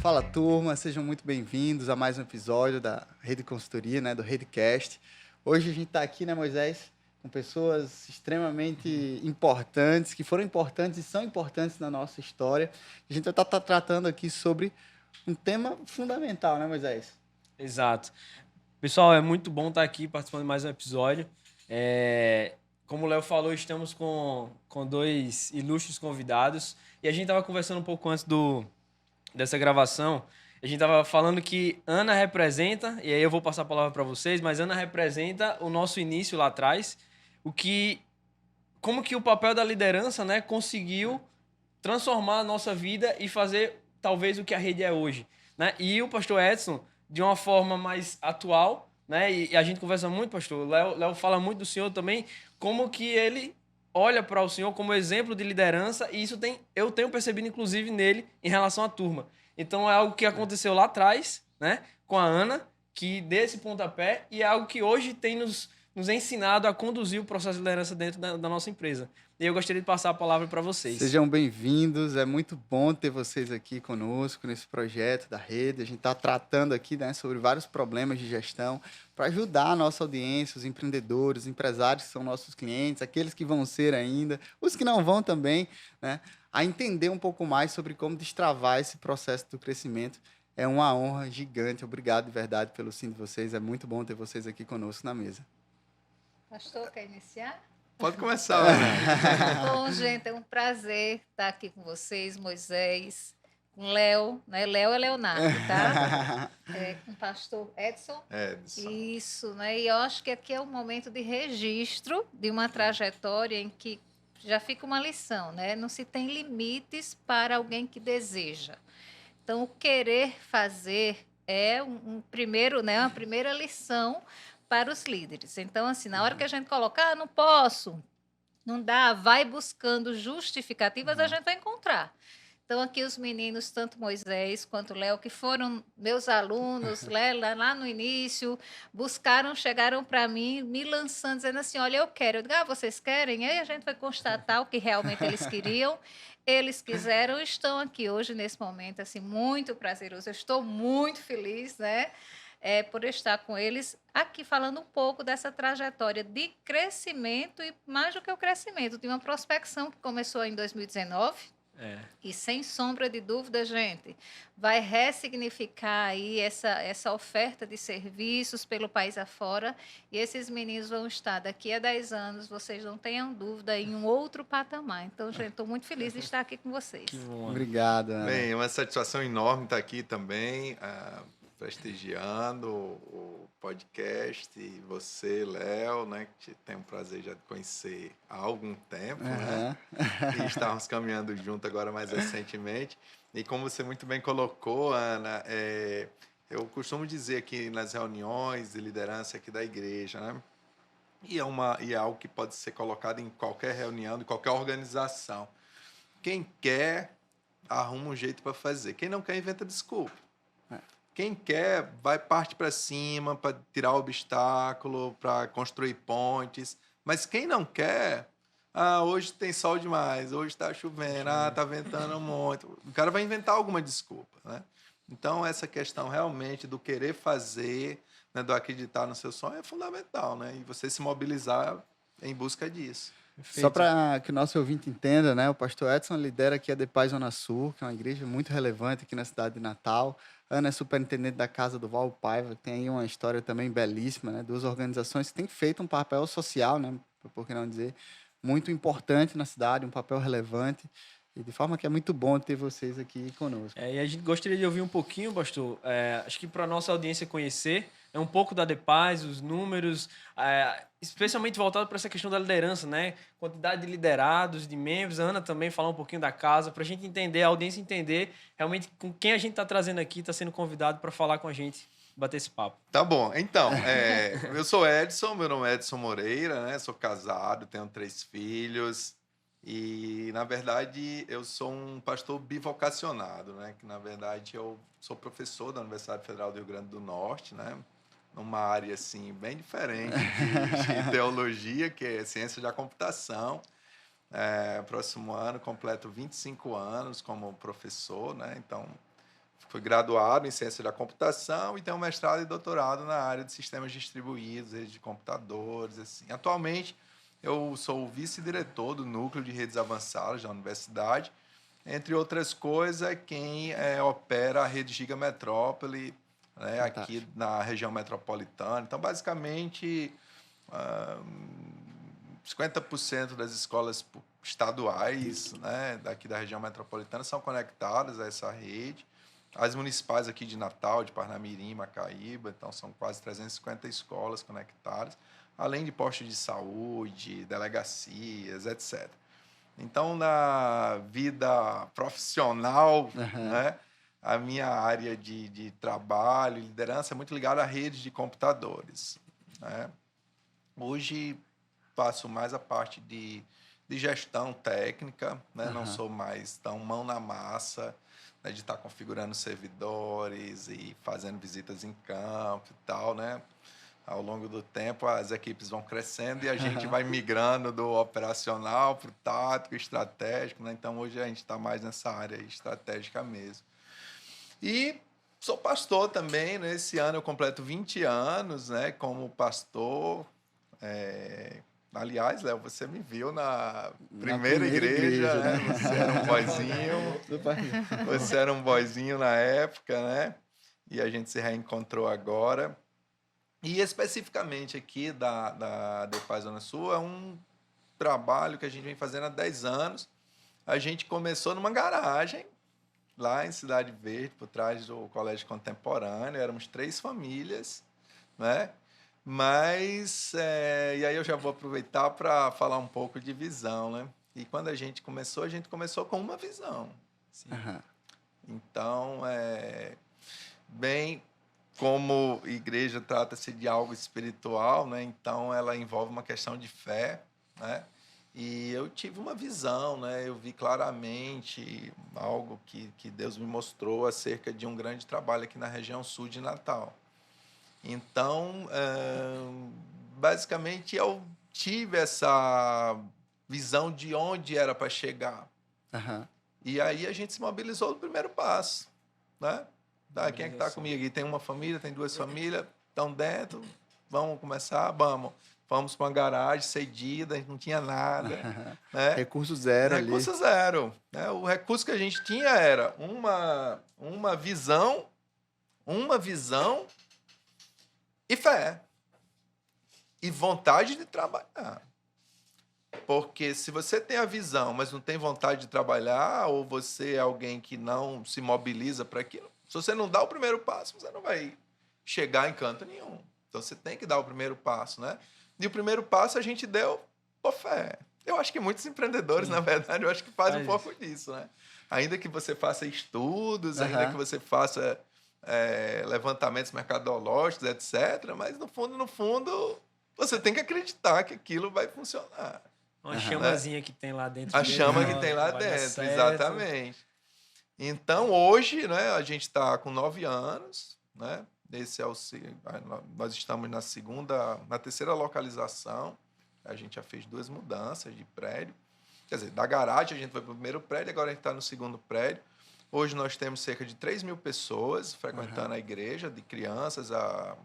Fala, turma, sejam muito bem-vindos a mais um episódio da Rede Consultoria, né, do Redcast. Hoje a gente está aqui, né, Moisés, com pessoas extremamente importantes, que foram importantes e são importantes na nossa história. A gente vai estar tratando aqui sobre um tema fundamental, né, Moisés? Exato. Pessoal, é muito bom estar aqui participando de mais um episódio. Como o Léo falou, estamos com dois ilustres convidados e a gente estava conversando um pouco antes dessa gravação. A gente estava falando que Ana representa, e aí eu vou passar a palavra para vocês, mas Ana representa o nosso início lá atrás, como que o papel da liderança, né, conseguiu transformar a nossa vida e fazer talvez o que a rede é hoje, né? E o pastor Edson, de uma forma mais atual, né? E a gente conversa muito, pastor, Léo fala muito do senhor também, como que ele olha para o senhor como exemplo de liderança, e eu tenho percebido inclusive nele em relação à turma. Então é algo que aconteceu lá atrás, né, com a Ana, que deu esse pontapé, e é algo que hoje tem nos ensinado a conduzir o processo de liderança dentro da nossa empresa. E eu gostaria de passar a palavra para vocês. Sejam bem-vindos, é muito bom ter vocês aqui conosco nesse projeto da rede. A gente está tratando aqui, né, sobre vários problemas de gestão para ajudar a nossa audiência, os empreendedores, os empresários que são nossos clientes, aqueles que vão ser ainda, os que não vão também, né, a entender um pouco mais sobre como destravar esse processo do crescimento. É uma honra gigante. Obrigado de verdade pelo sim de vocês. É muito bom ter vocês aqui conosco na mesa. Pastor, quer iniciar? Pode começar, Ana. Bom, gente, é um prazer estar aqui com vocês, Moisés, com Léo, né? Léo é Leonardo, tá? Com o pastor Edson. Edson. Isso, né? E eu acho que aqui é um momento de registro de uma trajetória em que já fica uma lição, né? Não se tem limites para alguém que deseja. Então, o querer fazer é primeiro, né, uma primeira lição para os líderes. Então, assim, na hora que a gente colocar, não posso, não dá, vai buscando justificativas, a gente vai encontrar. Então, aqui os meninos, tanto Moisés quanto Léo, que foram meus alunos lá no início, chegaram para mim, me lançando, dizendo assim, olha, eu quero. Eu digo, vocês querem? Aí a gente vai constatar o que realmente eles queriam. Eles quiseram, estão aqui hoje, nesse momento, assim, muito prazeroso. Eu estou muito feliz, né? Por estar com eles aqui falando um pouco dessa trajetória de crescimento e mais do que o crescimento, de uma prospecção que começou em 2019 e sem sombra de dúvida, gente, vai ressignificar aí essa oferta de serviços pelo país afora, e esses meninos vão estar daqui a 10 anos, vocês não tenham dúvida, em um outro patamar. Então, gente, estou muito feliz de estar aqui com vocês. Que bom. Obrigado, Ana. Bem, é uma satisfação enorme estar aqui também, prestigiando o podcast, e você, Léo, né, que tem o prazer já de conhecer há algum tempo, né? E estávamos caminhando junto agora mais recentemente. E como você muito bem colocou, Ana, eu costumo dizer aqui nas reuniões de liderança aqui da igreja, né? E é algo que pode ser colocado em qualquer reunião, de qualquer organização. Quem quer, arruma um jeito para fazer. Quem não quer, inventa desculpa. Quem quer, vai parte para cima para tirar obstáculo, para construir pontes. Mas quem não quer, hoje tem sol demais, hoje está chovendo, está ventando muito. O cara vai inventar alguma desculpa, né? Então, essa questão realmente do querer fazer, né, do acreditar no seu sonho é fundamental, né? E você se mobilizar em busca disso. Só para que o nosso ouvinte entenda, né? O pastor Edson lidera aqui a The Paz Zona Sul, que é uma igreja muito relevante aqui na cidade de Natal. Ana é superintendente da Casa do Val Paiva, que tem aí uma história também belíssima, né? Duas organizações que têm feito um papel social, né? Por que não dizer, muito importante na cidade, um papel relevante. E de forma que é muito bom ter vocês aqui conosco. E a gente gostaria de ouvir um pouquinho, pastor, acho que para a nossa audiência conhecer um pouco da The Paz, os números, especialmente voltado para essa questão da liderança, né? Quantidade de liderados, de membros. A Ana também falar um pouquinho da casa, para a gente entender, a audiência entender realmente com quem a gente está trazendo aqui, está sendo convidado para falar com a gente, bater esse papo. Tá bom. Então, eu sou Edson, meu nome é Edson Moreira, né? Sou casado, tenho 3 filhos. E, na verdade, eu sou um pastor bivocacionado, né? Que, na verdade, eu sou professor da Universidade Federal do Rio Grande do Norte, né? Numa área, assim, bem diferente de teologia, que é ciência da computação. Próximo ano, completo 25 anos como professor, né? Então, fui graduado em ciência da computação e tenho mestrado e doutorado na área de sistemas distribuídos, redes de computadores, assim. Atualmente, eu sou o vice-diretor do Núcleo de Redes Avançadas da universidade. Entre outras coisas, é quem opera a rede Gigametrópole, né, aqui na região metropolitana. Então, basicamente, 50% das escolas estaduais, né, daqui da região metropolitana são conectadas a essa rede. As municipais aqui de Natal, de Parnamirim, Macaíba, então são quase 350 escolas conectadas, além de postos de saúde, delegacias, etc. Então, na vida profissional, né, a minha área de trabalho e liderança é muito ligada à rede de computadores, né? Hoje, faço mais a parte de gestão técnica, né? Não sou mais tão mão na massa, né, de estar configurando servidores e fazendo visitas em campo e tal, né? Ao longo do tempo, as equipes vão crescendo e a gente vai migrando do operacional para o tático, estratégico, né? Então, hoje a gente está mais nessa área estratégica mesmo. E sou pastor também, né? Esse ano eu completo 20 anos, né, como pastor. Aliás, Léo, você me viu na primeira igreja, né? Você era um boyzinho. Você era um boyzinho na época, né? E a gente se reencontrou agora. E especificamente aqui da DeFi Zona Sul, é um trabalho que a gente vem fazendo há 10 anos. A gente começou numa garagem, lá em Cidade Verde, por trás do Colégio Contemporâneo. Éramos 3 famílias, né? Mas, e aí eu já vou aproveitar para falar um pouco de visão, né? E quando a gente começou com uma visão. Assim. Então, bem, como igreja trata-se de algo espiritual, né? Então ela envolve uma questão de fé, né? E eu tive uma visão, né? Eu vi claramente algo que Deus me mostrou acerca de um grande trabalho aqui na região sul de Natal. Então, basicamente, eu tive essa visão de onde era para chegar. E aí a gente se mobilizou no primeiro passo, né? Quem é que está comigo aqui? Tem uma família, tem 2 famílias, estão dentro, vamos começar, vamos. Fomos para uma garagem cedida, a gente não tinha nada. Né? Recurso zero ali. Recurso zero. Né? O recurso que a gente tinha era uma visão e fé. E vontade de trabalhar. Porque se você tem a visão, mas não tem vontade de trabalhar, ou você é alguém que não se mobiliza para aquilo, se você não dá o primeiro passo, você não vai chegar em canto nenhum. Então, você tem que dar o primeiro passo, né? E o primeiro passo a gente deu por fé. Eu acho que muitos empreendedores, na verdade, eu acho que fazem um pouco disso, né? Ainda que você faça estudos, ainda que você faça levantamentos mercadológicos, etc., mas, no fundo, você tem que acreditar que aquilo vai funcionar. Uma chamazinha que tem lá dentro. A chama que tem lá dentro, exatamente. Então, hoje, né, a gente está com 9 anos, né? Nós estamos na terceira localização. A gente já fez 2 mudanças de prédio. Quer dizer, da garagem a gente foi para o primeiro prédio, agora a gente está no segundo prédio. Hoje nós temos cerca de 3.000 pessoas frequentando a igreja, de crianças a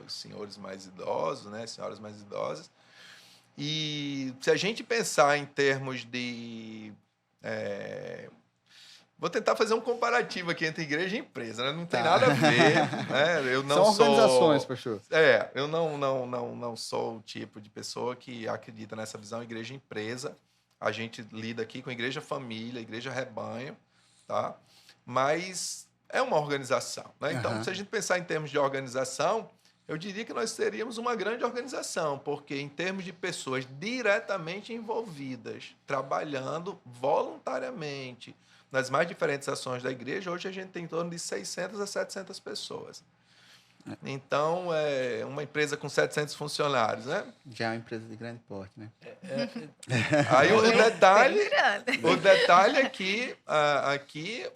os senhores mais idosos, né, senhoras mais idosas. E se a gente pensar em termos de... vou tentar fazer um comparativo aqui entre igreja e empresa, né? Não tem nada a ver. Né? Eu não São organizações, pastor. Eu não sou o tipo de pessoa que acredita nessa visão igreja e empresa. A gente lida aqui com igreja família, igreja rebanho, tá? Mas é uma organização, né? Então, se a gente pensar em termos de organização, eu diria que nós teríamos uma grande organização, porque em termos de pessoas diretamente envolvidas, trabalhando voluntariamente nas mais diferentes ações da igreja, hoje a gente tem em torno de 600 a 700 pessoas. Então, é uma empresa com 700 funcionários, né? Já é uma empresa de grande porte, né? Aí o detalhe é que aqui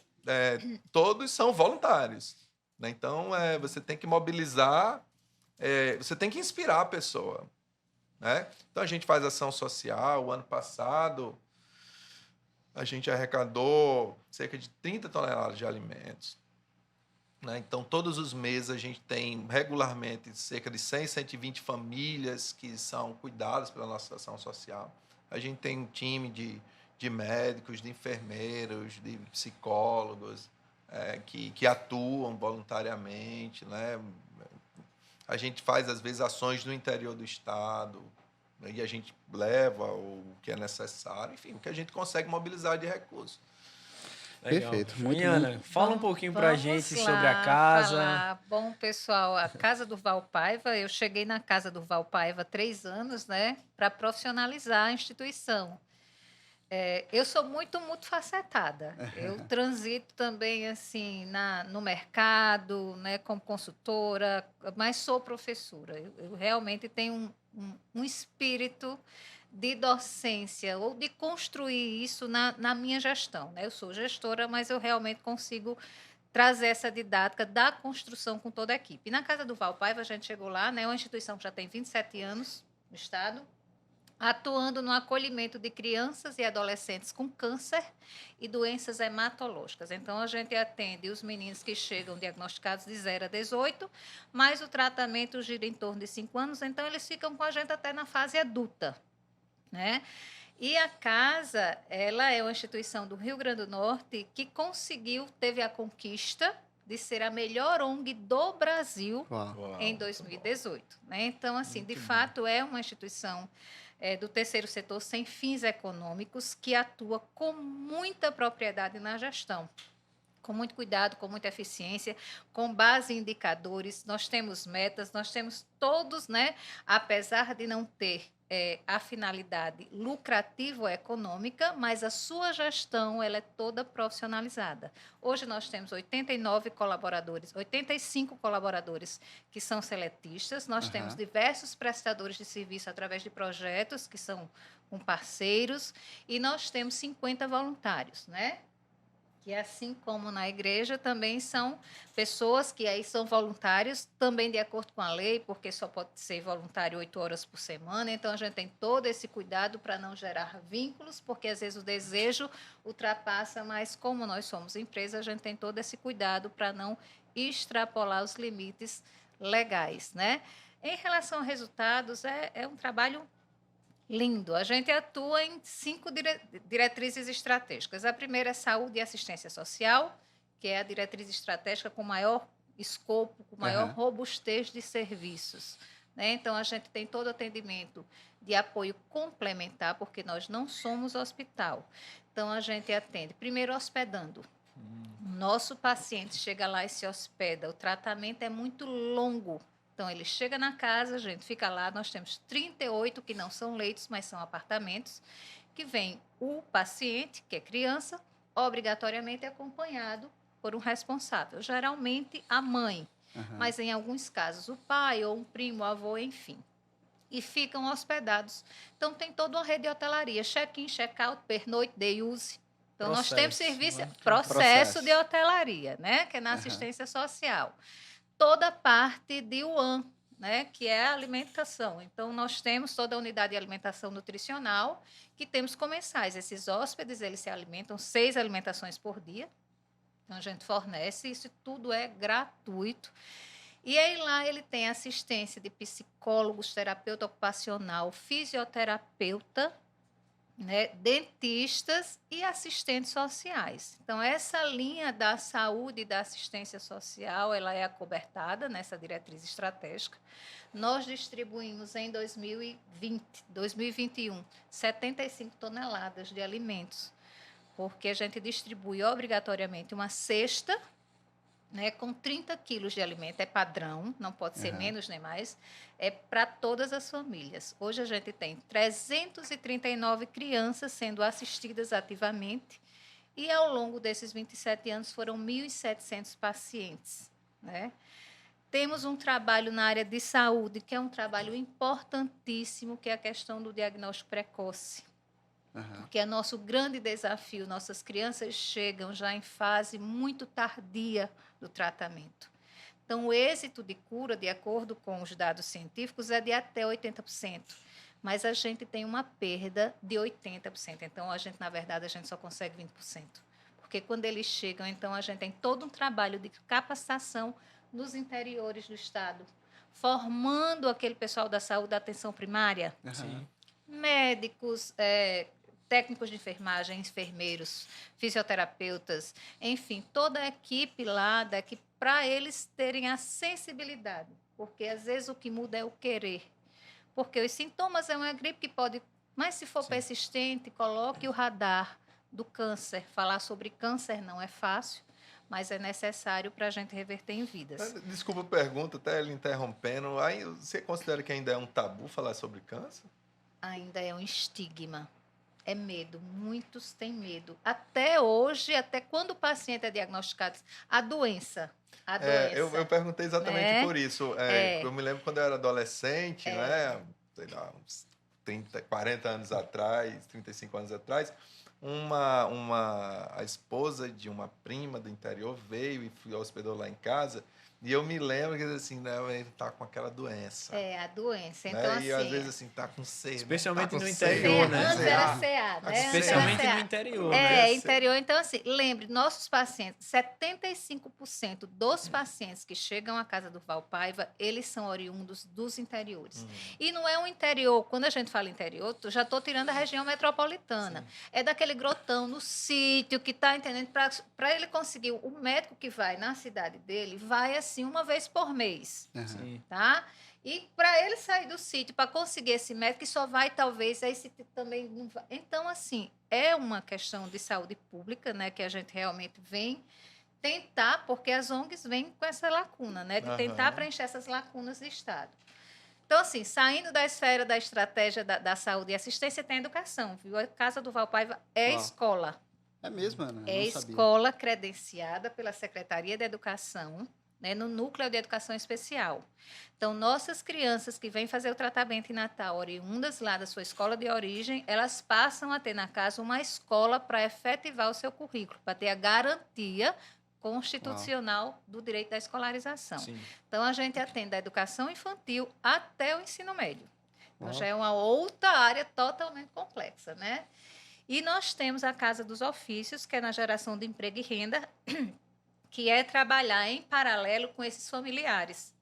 todos são voluntários. Né? Então, você tem que mobilizar, você tem que inspirar a pessoa. Né? Então, a gente faz ação social. O ano passado, a gente arrecadou cerca de 30 toneladas de alimentos. né? Então, todos os meses a gente tem regularmente cerca de 100, 120 famílias que são cuidadas pela nossa ação social. A gente tem um time de médicos, de enfermeiros, de psicólogos que atuam voluntariamente, né? A gente faz, às vezes, ações no interior do estado, né? E a gente leva o que é necessário, enfim, o que a gente consegue mobilizar de recursos. Legal. Perfeito, muito Ana, bom. fala um pouquinho pra Vamos gente lá sobre a casa. falar. Bom, pessoal, a Casa do Valpaiva, eu cheguei na Casa do Valpaiva há 3 anos, né, para profissionalizar a instituição. Eu sou muito multifacetada. Eu transito também assim no mercado, né, como consultora, mas sou professora. Eu realmente tenho um espírito de docência ou de construir isso na minha gestão, né? Eu sou gestora, mas eu realmente consigo trazer essa didática da construção com toda a equipe. E na Casa do Valpaiva, a gente chegou lá, né, uma instituição que já tem 27 anos no estado, atuando no acolhimento de crianças e adolescentes com câncer e doenças hematológicas. Então, a gente atende os meninos que chegam diagnosticados de 0 a 18, mas o tratamento gira em torno de 5 anos, então eles ficam com a gente até na fase adulta, né? E a casa, ela é uma instituição do Rio Grande do Norte que teve a conquista de ser a melhor ONG do Brasil em 2018. Né? Então, assim, de fato, é uma instituição do terceiro setor sem fins econômicos que atua com muita propriedade na gestão. Com muito cuidado, com muita eficiência, com base em indicadores, nós temos metas, nós temos todos, né? Apesar de não ter a finalidade lucrativo-econômica, mas a sua gestão ela é toda profissionalizada. Hoje nós temos 85 colaboradores que são seletistas, nós temos diversos prestadores de serviço através de projetos que são com parceiros, e nós temos 50 voluntários, né? Que assim como na igreja também são pessoas que aí são voluntários, também de acordo com a lei, porque só pode ser voluntário 8 horas por semana, então a gente tem todo esse cuidado para não gerar vínculos, porque às vezes o desejo ultrapassa, mas como nós somos empresa, a gente tem todo esse cuidado para não extrapolar os limites legais, né? Em relação a resultados, é um trabalho lindo. A gente atua em 5 diretrizes estratégicas. A primeira é saúde e assistência social, que é a diretriz estratégica com maior escopo, com maior robustez de serviços. Né? Então, a gente tem todo atendimento de apoio complementar, porque nós não somos hospital. Então, a gente atende, primeiro, hospedando. Nosso paciente chega lá e se hospeda. O tratamento é muito longo. Então, ele chega na casa, a gente fica lá, nós temos 38 que não são leitos, mas são apartamentos, que vem o paciente, que é criança, obrigatoriamente acompanhado por um responsável, geralmente a mãe, mas em alguns casos o pai ou um primo, avô, enfim. E ficam hospedados. Então, tem toda uma rede de hotelaria, check-in, check-out, pernoite, day use. Então, nós temos serviço, processo de hotelaria, né? Que é na assistência social. Toda a parte de UAN, né, que é a alimentação. Então, nós temos toda a unidade de alimentação nutricional, que temos comensais. Esses hóspedes, eles se alimentam 6 alimentações por dia. Então, a gente fornece, isso tudo é gratuito. E aí lá ele tem assistência de psicólogos, terapeuta ocupacional, fisioterapeuta, né, dentistas e assistentes sociais. Então, essa linha da saúde e da assistência social, ela é acobertada nessa diretriz estratégica. Nós distribuímos em 2021, 75 toneladas de alimentos, porque a gente distribui obrigatoriamente uma cesta, né, com 30 quilos de alimento, é padrão, não pode ser menos nem mais, é para todas as famílias. Hoje a gente tem 339 crianças sendo assistidas ativamente e ao longo desses 27 anos foram 1.700 pacientes. Né? Temos um trabalho na área de saúde, que é um trabalho importantíssimo, que é a questão do diagnóstico precoce. Porque é nosso grande desafio. Nossas crianças chegam já em fase muito tardia do tratamento. Então, o êxito de cura, de acordo com os dados científicos, é de até 80%. Mas a gente tem uma perda de 80%. Então, na verdade, a gente só consegue 20%. porque quando eles chegam, então a gente tem todo um trabalho de capacitação nos interiores do estado, formando aquele pessoal da saúde da atenção primária, Sim. médicos, técnicos de enfermagem, enfermeiros, fisioterapeutas, enfim, toda a equipe lá daqui, para eles terem a sensibilidade, porque às vezes o que muda é o querer. Porque os sintomas é uma gripe que pode, mas se for persistente, coloque o radar do câncer. Falar sobre câncer não é fácil, mas é necessário para a gente reverter em vidas. Desculpa a pergunta, até lhe interrompendo. Aí, você considera que ainda é um tabu falar sobre câncer? Ainda é um estigma. É medo, muitos têm medo. Até hoje, até quando o paciente é diagnosticado, a doença. Eu perguntei exatamente né? por isso. Eu me lembro quando eu era adolescente, né? Sei lá, uns 30, 40 anos atrás, 35 anos atrás, a esposa de uma prima do interior veio e fui hospedou lá em casa. E eu me lembro que assim, né, ele tá com aquela doença. A doença. Né? Então, E assim, às vezes assim, tá com sede. Especialmente tá com no sede, interior, né? Antes era CA, né? Especialmente no interior, né? Interior. Então, assim, lembre, nossos pacientes, 75% dos pacientes que chegam à casa do Valpaiva, eles são oriundos dos interiores. E não é um interior, quando a gente fala interior, já estou tirando a região metropolitana. Sim. É daquele grotão no sítio que está entendendo, para ele conseguir, o médico que vai na cidade dele, vai assim, uma vez por mês, tá? E para ele sair do sítio, para conseguir esse médico, que só vai, talvez, aí se também não vai. Então, assim, é uma questão de saúde pública, né, que a gente realmente vem tentar, porque as ONGs vêm com essa lacuna, né, de tentar preencher essas lacunas do Estado. Então, assim, saindo da esfera da estratégia da saúde e assistência, tem a educação, viu? A Casa do Valpaiva é escola. É mesmo, Ana? É escola credenciada pela Secretaria de Educação, né, no Núcleo de Educação Especial. Então, nossas crianças que vêm fazer o tratamento em Natal, oriundas lá da sua escola de origem, elas passam a ter na casa uma escola para efetivar o seu currículo, para ter a garantia constitucional do direito da escolarização. Sim. Então, a gente atende da educação infantil até o ensino médio. Então, já é uma outra área totalmente complexa, né? E nós temos a Casa dos Ofícios, que é na geração de emprego e renda, que é trabalhar em paralelo com esses familiares,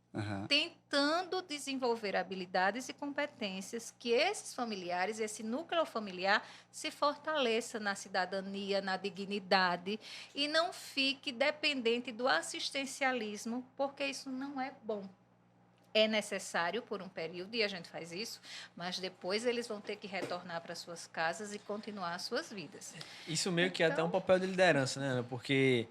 tentando desenvolver habilidades e competências que esses familiares, esse núcleo familiar, se fortaleça na cidadania, na dignidade e não fique dependente do assistencialismo, porque isso não é bom. É necessário por um período, e a gente faz isso, mas depois eles vão ter que retornar para suas casas e continuar as suas vidas. Isso meio que é até um papel de liderança, né? Porque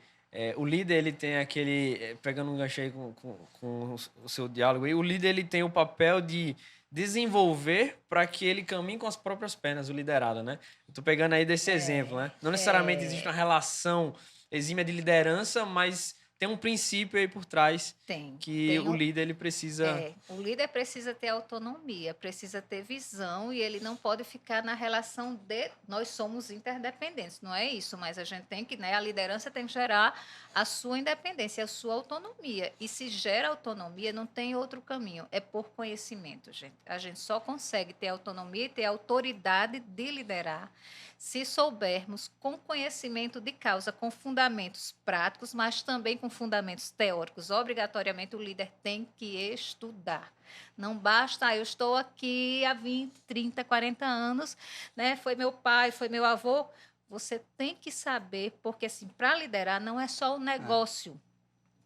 o líder, ele tem aquele... Pegando um gancho aí com o seu diálogo aí, o líder, ele tem o papel de desenvolver para que ele caminhe com as próprias pernas, o liderado, né? Eu tô pegando aí desse exemplo, né? Não necessariamente existe uma relação exímia de liderança, mas tem um princípio aí por trás que o líder ele precisa... O líder precisa ter autonomia, precisa ter visão e ele não pode ficar na relação de... Nós somos interdependentes, não é isso, mas a gente tem que... Né, a liderança tem que gerar a sua independência, a sua autonomia. E se gera autonomia, não tem outro caminho, é por conhecimento, gente. A gente só consegue ter autonomia e ter autoridade de liderar se soubermos com conhecimento de causa, com fundamentos práticos, mas também com fundamentos teóricos. Obrigatoriamente, o líder tem que estudar. Não basta, eu estou aqui há 20, 30, 40 anos, né? Foi meu pai, foi meu avô. Você tem que saber, porque assim, para liderar não é só o negócio.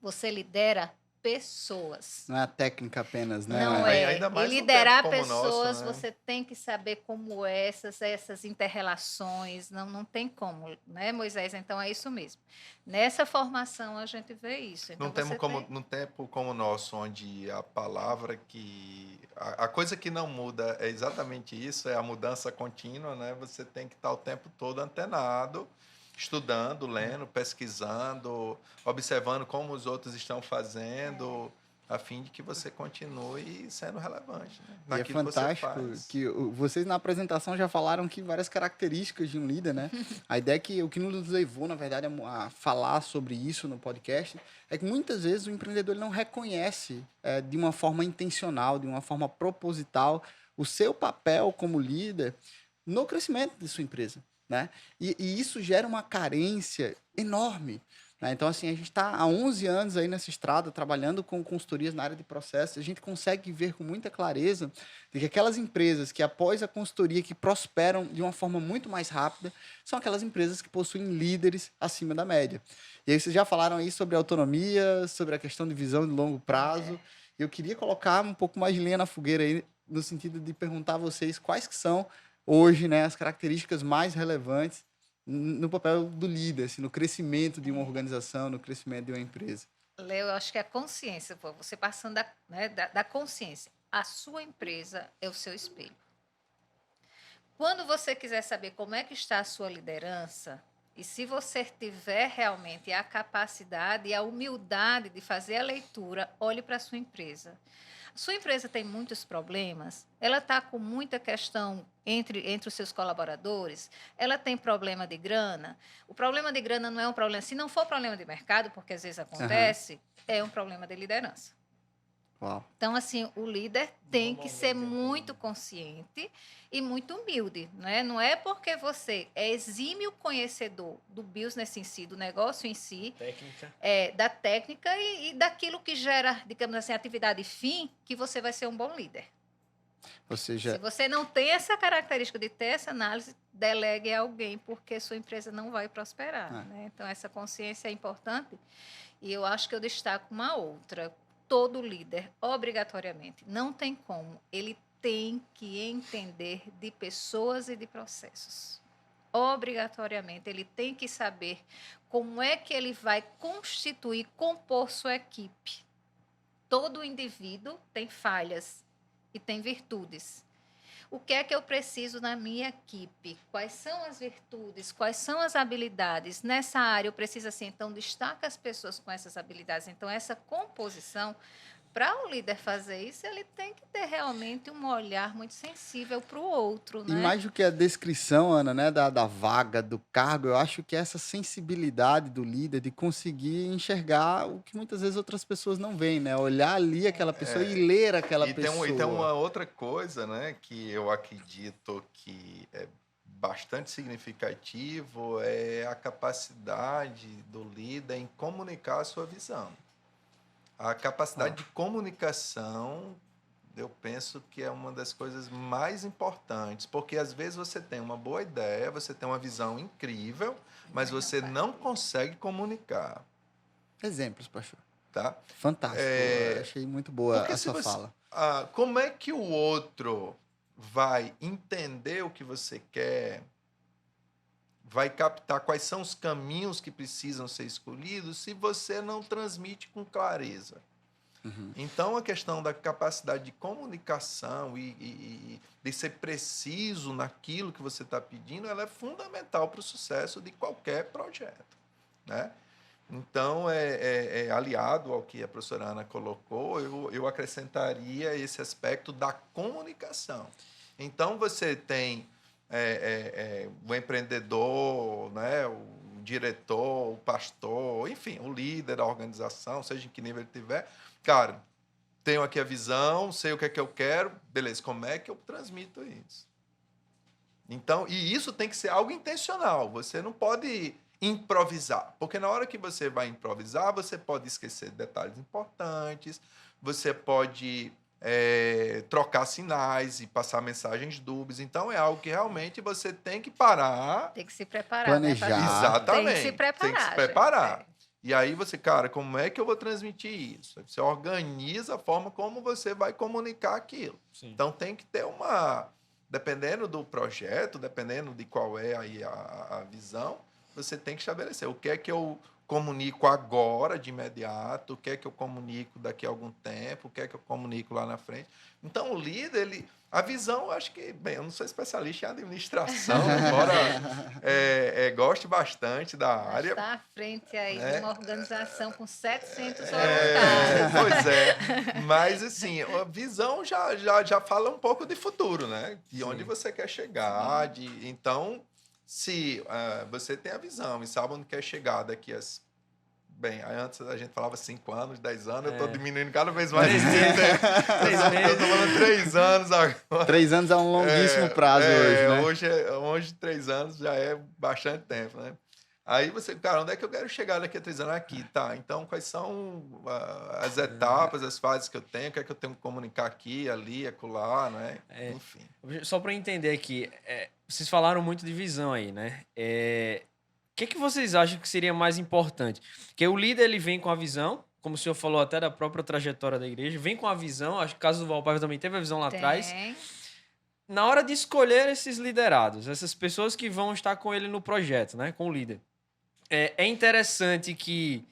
Você lidera pessoas. Não é a técnica apenas, né? Não é. Ainda mais e liderar como pessoas, nosso, né? você tem que saber como essas inter-relações, não tem como, né, Moisés? Então, é isso mesmo. Nessa formação, a gente vê isso. Então, num tempo como o nosso, onde a palavra que... A coisa que não muda é exatamente isso, é a mudança contínua, né? Você tem que estar o tempo todo antenado, estudando, lendo, pesquisando, observando como os outros estão fazendo, a fim de que você continue sendo relevante, né? E é fantástico que vocês na apresentação já falaram que várias características de um líder, né? A ideia é que o que nos levou, na verdade, a falar sobre isso no podcast é que muitas vezes o empreendedor ele não reconhece de uma forma intencional, de uma forma proposital, o seu papel como líder no crescimento de sua empresa. né? E isso gera uma carência enorme, né? Então, assim, a gente está há 11 anos aí nessa estrada, trabalhando com consultorias na área de processos, a gente consegue ver com muita clareza de que aquelas empresas que, após a consultoria, que prosperam de uma forma muito mais rápida, são aquelas empresas que possuem líderes acima da média. E aí vocês já falaram aí sobre autonomia, sobre a questão de visão de longo prazo. Eu queria colocar um pouco mais de lenha na fogueira aí, no sentido de perguntar a vocês quais que são, hoje, né, as características mais relevantes no papel do líder, assim, no crescimento de uma organização, no crescimento de uma empresa. Léo, eu acho que é a consciência, pô, você passando da consciência. A sua empresa é o seu espelho. Quando você quiser saber como é que está a sua liderança, e se você tiver realmente a capacidade e a humildade de fazer a leitura, olhe para a sua empresa. A sua empresa tem muitos problemas, ela está com muita questão entre os seus colaboradores, ela tem problema de grana. O problema de grana não é um problema, se não for problema de mercado, porque às vezes acontece, é um problema de liderança. Uau. Então, assim, o líder tem que ser muito consciente e muito humilde, né? Não é porque você é exímio conhecedor do business em si, do negócio em si, da técnica e daquilo que gera, digamos assim, atividade fim, que você vai ser um bom líder. Ou seja, se você não tem essa característica de ter essa análise, delegue a alguém, porque sua empresa não vai prosperar, né? Então, essa consciência é importante. E eu acho que eu destaco uma outra. Todo líder, obrigatoriamente, não tem como, ele tem que entender de pessoas e de processos. Obrigatoriamente, ele tem que saber como é que ele vai constituir, compor sua equipe. Todo indivíduo tem falhas e tem virtudes. O que é que eu preciso na minha equipe? Quais são as virtudes? Quais são as habilidades? Nessa área, eu preciso, assim, então, destaca as pessoas com essas habilidades. Então, essa composição, para o líder fazer isso, ele tem que ter realmente um olhar muito sensível para o outro, e né? mais do que a descrição, Ana, né, da vaga, do cargo, eu acho que essa sensibilidade do líder de conseguir enxergar o que muitas vezes outras pessoas não veem, né? Olhar ali aquela pessoa e ler aquela pessoa. E tem uma outra coisa, né, que eu acredito que é bastante significativo, é a capacidade do líder em comunicar a sua visão. A capacidade de comunicação, eu penso que é uma das coisas mais importantes, porque às vezes você tem uma boa ideia, você tem uma visão incrível, mas você não consegue comunicar. Exemplos, pastor. Tá? Fantástico. Achei muito boa a sua fala. Como é que o outro vai entender o que você quer, vai captar quais são os caminhos que precisam ser escolhidos se você não transmite com clareza? Uhum. Então, a questão da capacidade de comunicação e de ser preciso naquilo que você está pedindo, ela é fundamental para o sucesso de qualquer projeto, né? Então, aliado ao que a professora Ana colocou, eu acrescentaria esse aspecto da comunicação. Então, você tem o empreendedor, né, o diretor, o pastor, enfim, o líder da organização, seja em que nível ele estiver. Cara, tenho aqui a visão, sei o que é que eu quero, beleza, como é que eu transmito isso? Então, e isso tem que ser algo intencional, você não pode improvisar, porque na hora que você vai improvisar, você pode esquecer detalhes importantes, você pode trocar sinais e passar mensagens dúbias. Então, é algo que realmente você tem que parar. Tem que se preparar, planejar. Né, exatamente. Tem que se preparar. Tem que se preparar. E aí você, cara, como é que eu vou transmitir isso? Você organiza a forma como você vai comunicar aquilo. Sim. Então, tem que ter dependendo do projeto, dependendo de qual é aí a visão, você tem que estabelecer o que é que eu comunico agora, de imediato, o que é que eu comunico daqui a algum tempo, o que é que eu comunico lá na frente. Então, o líder, a visão, eu acho que, bem, eu não sou especialista em administração, embora goste bastante da área. Está à frente aí de uma organização com 700 voluntários. Pois é, mas assim, a visão já fala um pouco de futuro, né? De onde você quer chegar, então... Se você tem a visão e sabe onde quer chegar daqui a bem, aí antes a gente falava 5 anos, 10 anos, eu estou É. diminuindo cada vez mais. 3 meses. 3 Eu meses. estou falando 3 anos agora. 3 anos é um longuíssimo prazo hoje, né? Hoje 3 anos já é bastante tempo, né? Aí você, cara, onde é que eu quero chegar daqui a 3 anos? Aqui, tá. Então, quais são as etapas, as fases que eu tenho? O que é que eu tenho que comunicar aqui, ali, acolá, né? Enfim. Só para entender aqui, vocês falaram muito de visão aí, né? O que vocês acham que seria mais importante? Porque o líder, ele vem com a visão, como o senhor falou até da própria trajetória da igreja, vem com a visão, acho que o caso do Valpaiva também teve a visão lá atrás. Tem. Na hora de escolher esses liderados, essas pessoas que vão estar com ele no projeto, né? Com o líder. É interessante que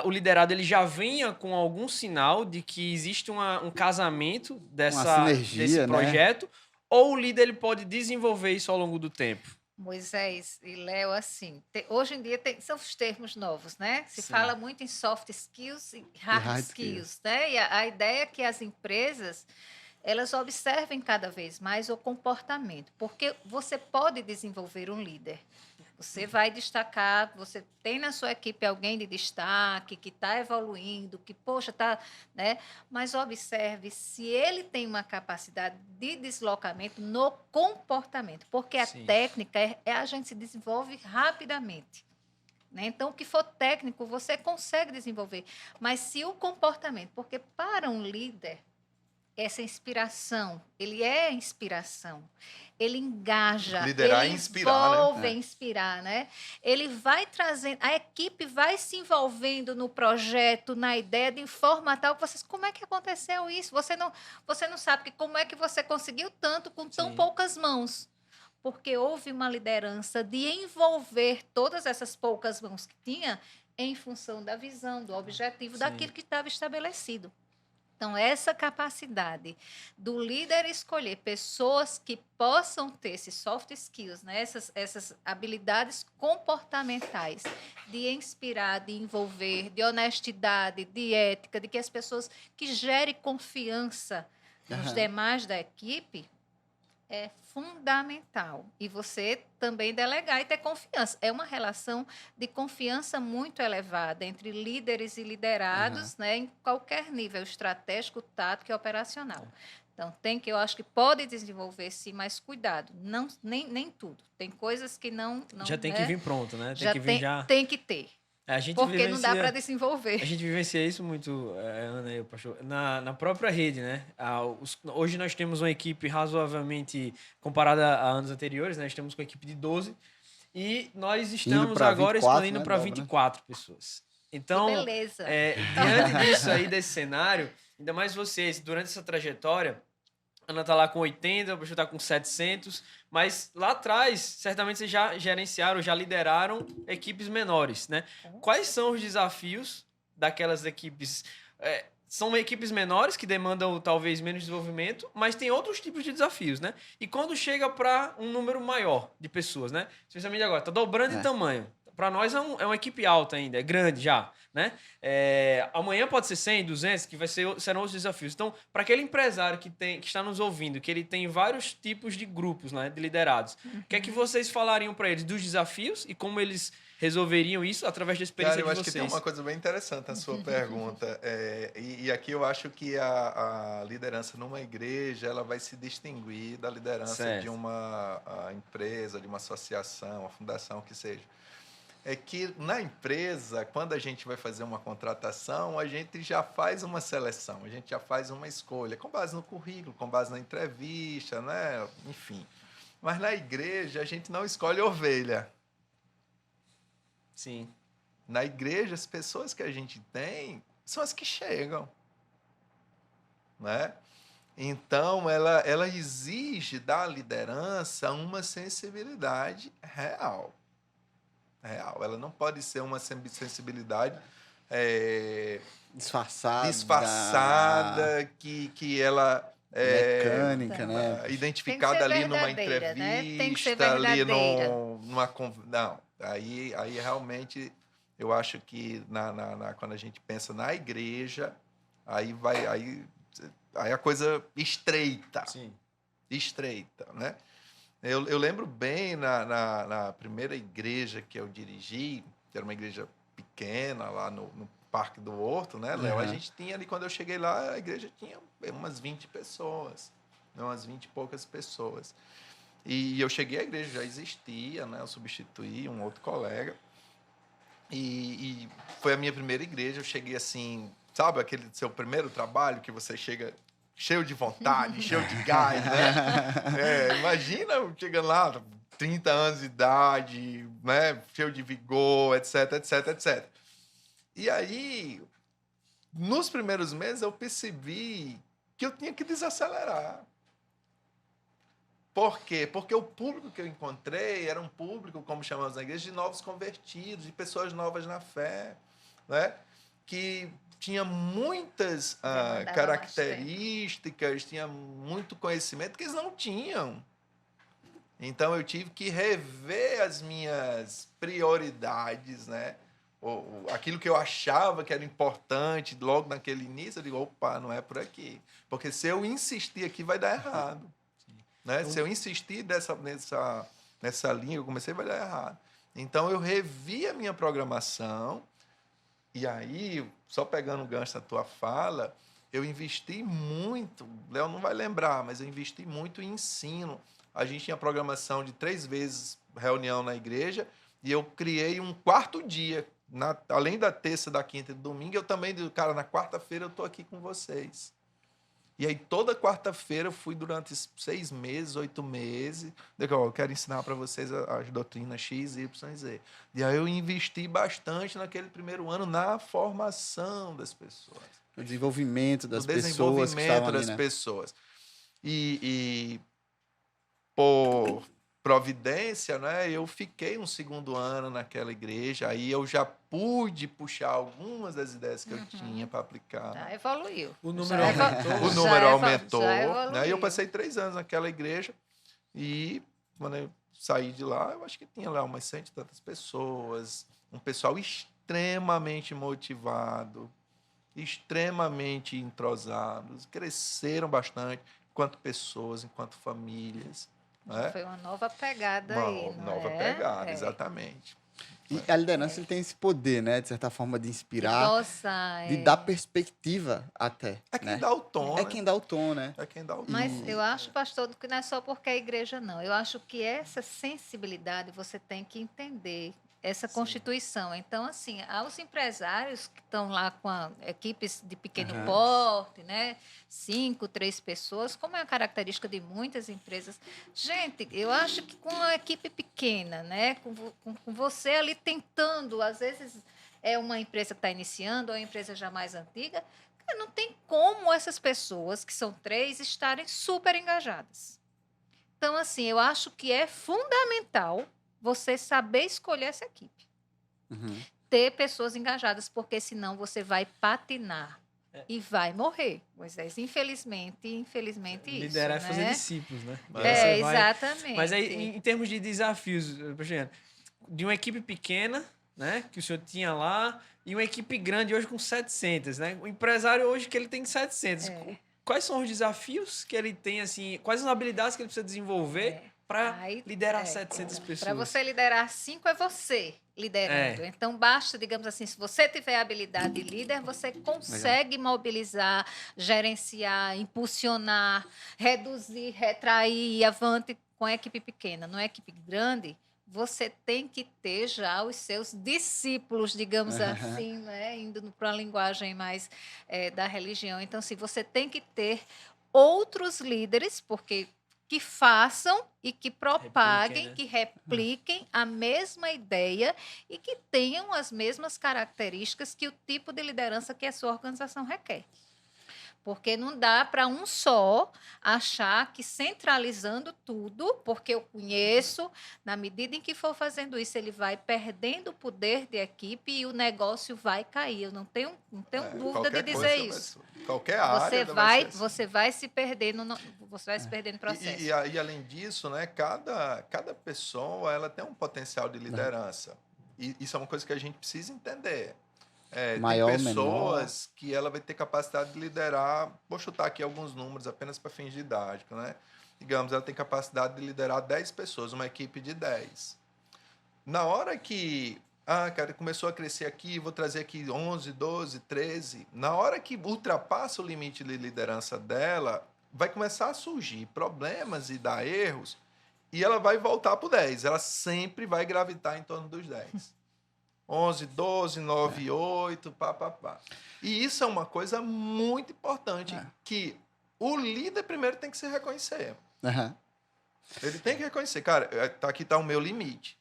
o liderado ele já venha com algum sinal de que existe um casamento sinergia, desse né? projeto, ou o líder ele pode desenvolver isso ao longo do tempo? Moisés e Léo, assim, hoje em dia são os termos novos, né? Se Sim. fala muito em soft skills e hard skills, né? E a ideia é que as empresas, elas observem cada vez mais o comportamento, porque você pode desenvolver um líder. Você vai destacar, você tem na sua equipe alguém de destaque, que está evoluindo, que, poxa, está, né? Mas observe se ele tem uma capacidade de deslocamento no comportamento, porque a Sim. técnica a gente se desenvolve rapidamente. Né? Então, o que for técnico, você consegue desenvolver. Mas se o comportamento, porque para um líder, essa inspiração, ele é inspiração, ele engaja, Liderar ele é inspirar, né? envolve, inspirar, né? Ele vai trazendo, a equipe vai se envolvendo no projeto, na ideia de formatar vocês. Como é que aconteceu isso? Você não sabe que como é que você conseguiu tanto com tão Sim. poucas mãos. Porque houve uma liderança de envolver todas essas poucas mãos que tinha em função da visão, do objetivo, Sim. daquilo que estava estabelecido. Então, essa capacidade do líder escolher pessoas que possam ter esses soft skills, né? essas habilidades comportamentais de inspirar, de envolver, de honestidade, de ética, de que as pessoas que gerem confiança nos demais da equipe, é fundamental. E você também delegar e ter confiança. É uma relação de confiança muito elevada entre líderes e liderados, né, em qualquer nível estratégico, tático e operacional. Então, eu acho que pode desenvolver, sim, mas cuidado. Nem tudo. Tem coisas que não Já tem que vir pronto, né? Tem que ter. A gente porque não dá para desenvolver. A gente vivencia isso muito, Ana e o pastor, na própria rede, né? Hoje nós temos uma equipe razoavelmente, comparada a anos anteriores, né? Estamos com uma equipe de 12 e nós estamos agora 24, expandindo, né, para 24 pessoas. Então, que beleza. Diante disso aí, desse cenário, ainda mais vocês, durante essa trajetória, a Ana tá lá com 80, o pastor tá com 700, mas lá atrás, certamente vocês já gerenciaram, já lideraram equipes menores, né? Quais são os desafios daquelas equipes? São equipes menores que demandam talvez menos desenvolvimento, mas tem outros tipos de desafios, né? E quando chega para um número maior de pessoas, né? Especialmente agora, tá dobrando de tamanho. Para nós é uma equipe alta ainda, é grande já, né? Amanhã pode ser 100, 200, que serão os desafios. Então, para aquele empresário que está nos ouvindo, que ele tem vários tipos de grupos, né, de liderados, o que é que vocês falariam para eles dos desafios e como eles resolveriam isso através da experiência de vocês? Eu acho que tem uma coisa bem interessante na sua pergunta. E aqui eu acho que a liderança numa igreja ela vai se distinguir da liderança de uma empresa, de uma associação, uma fundação, que seja. É que na empresa, quando a gente vai fazer uma contratação, a gente já faz uma seleção, a gente já faz uma escolha, com base no currículo, com base na entrevista, né? Enfim. Mas na igreja, a gente não escolhe ovelha. Sim. Na igreja, as pessoas que a gente tem são as que chegam. Né? Então, ela exige da liderança uma sensibilidade real. Ela não pode ser uma sensibilidade disfarçada, que ela mecânica, né? Identificada ali numa entrevista, né? Tem que ser verdadeira. Não, aí realmente eu acho que quando a gente pensa na igreja, aí a coisa estreita. Sim. Estreita, né? Eu lembro bem na primeira igreja que eu dirigi, que era uma igreja pequena lá no Parque do Horto, né, Léo? A Uhum. gente tinha ali, quando eu cheguei lá, a igreja tinha umas 20 pessoas, né, umas 20 e poucas pessoas. E eu cheguei, a igreja já existia, né? Eu substituí um outro colega. E foi a minha primeira igreja. Eu cheguei assim, sabe, aquele seu primeiro trabalho que você chega cheio de vontade, cheio de gás, né? Imagina chegando lá, 30 anos de idade, né? Cheio de vigor, etc, etc, etc. E aí, nos primeiros meses, eu percebi que eu tinha que desacelerar. Por quê? Porque o público que eu encontrei era um público, como chamamos na igreja, de novos convertidos, de pessoas novas na fé, né? Que tinha muitas Demandava características, tinha muito conhecimento que eles não tinham. Então, eu tive que rever as minhas prioridades, né? Aquilo que eu achava que era importante logo naquele início, eu digo, opa, não é por aqui. Porque se eu insistir aqui, vai dar errado. Né? Se eu insistir nessa linha, eu comecei, vai dar errado. Então, eu revi a minha programação e aí, só pegando o gancho da tua fala, eu investi muito, Léo não vai lembrar, mas eu investi muito em ensino. A gente tinha programação de 3 vezes reunião na igreja e eu criei um quarto dia, além da terça, da quinta e do domingo, eu também digo, cara, na quarta-feira eu estou aqui com vocês. E aí, toda quarta-feira, eu fui durante 6 meses, 8 meses. Eu quero ensinar para vocês as doutrinas X, Y, Z. E aí, eu investi bastante naquele primeiro ano na formação das pessoas. O desenvolvimento das No pessoas que estavam desenvolvimento ali, das né? pessoas. E por providência, né, eu fiquei um segundo ano naquela igreja. Aí, eu já pude puxar algumas das ideias que eu tinha para aplicar. Já evoluiu. O número Já aumentou. O número aumentou, já né? evoluiu. E eu passei 3 anos naquela igreja e quando eu saí de lá, eu acho que tinha lá umas 100 e tantas pessoas, um pessoal extremamente motivado, extremamente entrosados, cresceram bastante enquanto pessoas, enquanto famílias, né? Foi uma nova pegada Uma aí, não nova é? pegada, É. exatamente. E a liderança ele tem esse poder, né? De certa forma, de inspirar, Nossa, de dar perspectiva até. É quem né? dá o tom, É né? quem dá o tom, né? É quem dá o tom. Mas eu acho, pastor, que não é só porque é igreja, não. Eu acho que essa sensibilidade você tem que entender, essa constituição. Então, assim, aos empresários que estão lá com equipes de pequeno Aham. porte, né? 5, 3 pessoas, como é a característica de muitas empresas. Gente, eu acho que com uma equipe pequena, né? Com você ali tentando, às vezes é uma empresa que está iniciando, ou uma empresa já mais antiga, não tem como essas pessoas, que são 3, estarem super engajadas. Então, assim, eu acho que é fundamental você saber escolher essa equipe. Uhum. Ter pessoas engajadas, porque senão você vai patinar e vai morrer. Moisés, infelizmente isso. Liderar é né? fazer discípulos, né? E aí É, você vai- exatamente. Mas aí, em termos de desafios, Cristiano, de uma equipe pequena, né, que o senhor tinha lá, e uma equipe grande hoje com 700, né? O empresário hoje que ele tem 700. É. Quais são os desafios que ele tem, assim, quais as habilidades que ele precisa desenvolver para Aí, liderar 700 pessoas? Para você liderar 5 é você liderando. Então, basta, digamos assim, se você tiver habilidade de líder, você consegue mobilizar, gerenciar, impulsionar, reduzir, retrair e avante com a equipe pequena. Numa equipe grande, você tem que ter já os seus discípulos, digamos assim, né? Indo para uma linguagem mais da religião. Então, assim, você tem que ter outros líderes, porque que façam e que propaguem, Repliquem, né? que repliquem a mesma ideia e que tenham as mesmas características que o tipo de liderança que a sua organização requer. Porque não dá para um só achar que centralizando tudo, porque eu conheço, na medida em que for fazendo isso, ele vai perdendo o poder de equipe e o negócio vai cair. Eu não tenho dúvida de dizer isso. Qualquer área Você vai se perder você vai se perder no processo. E além disso, né, cada pessoa ela tem um potencial de liderança. E isso é uma coisa que a gente precisa entender. Maior, tem pessoas que ela vai ter capacidade de liderar, vou chutar aqui alguns números apenas para fins didáticos, né? Digamos, ela tem capacidade de liderar 10 pessoas, uma equipe de 10. Na hora que Ah, cara, começou a crescer aqui, vou trazer aqui 11, 12, 13. Na hora que ultrapassa o limite de liderança dela, vai começar a surgir problemas e dar erros, e ela vai voltar para o 10. Ela sempre vai gravitar em torno dos 10. 11, 12, 9, 8, pá, pá, pá. E isso é uma coisa muito importante, que o líder primeiro tem que se reconhecer. Aham. Ele tem que reconhecer, cara, aqui está o meu limite.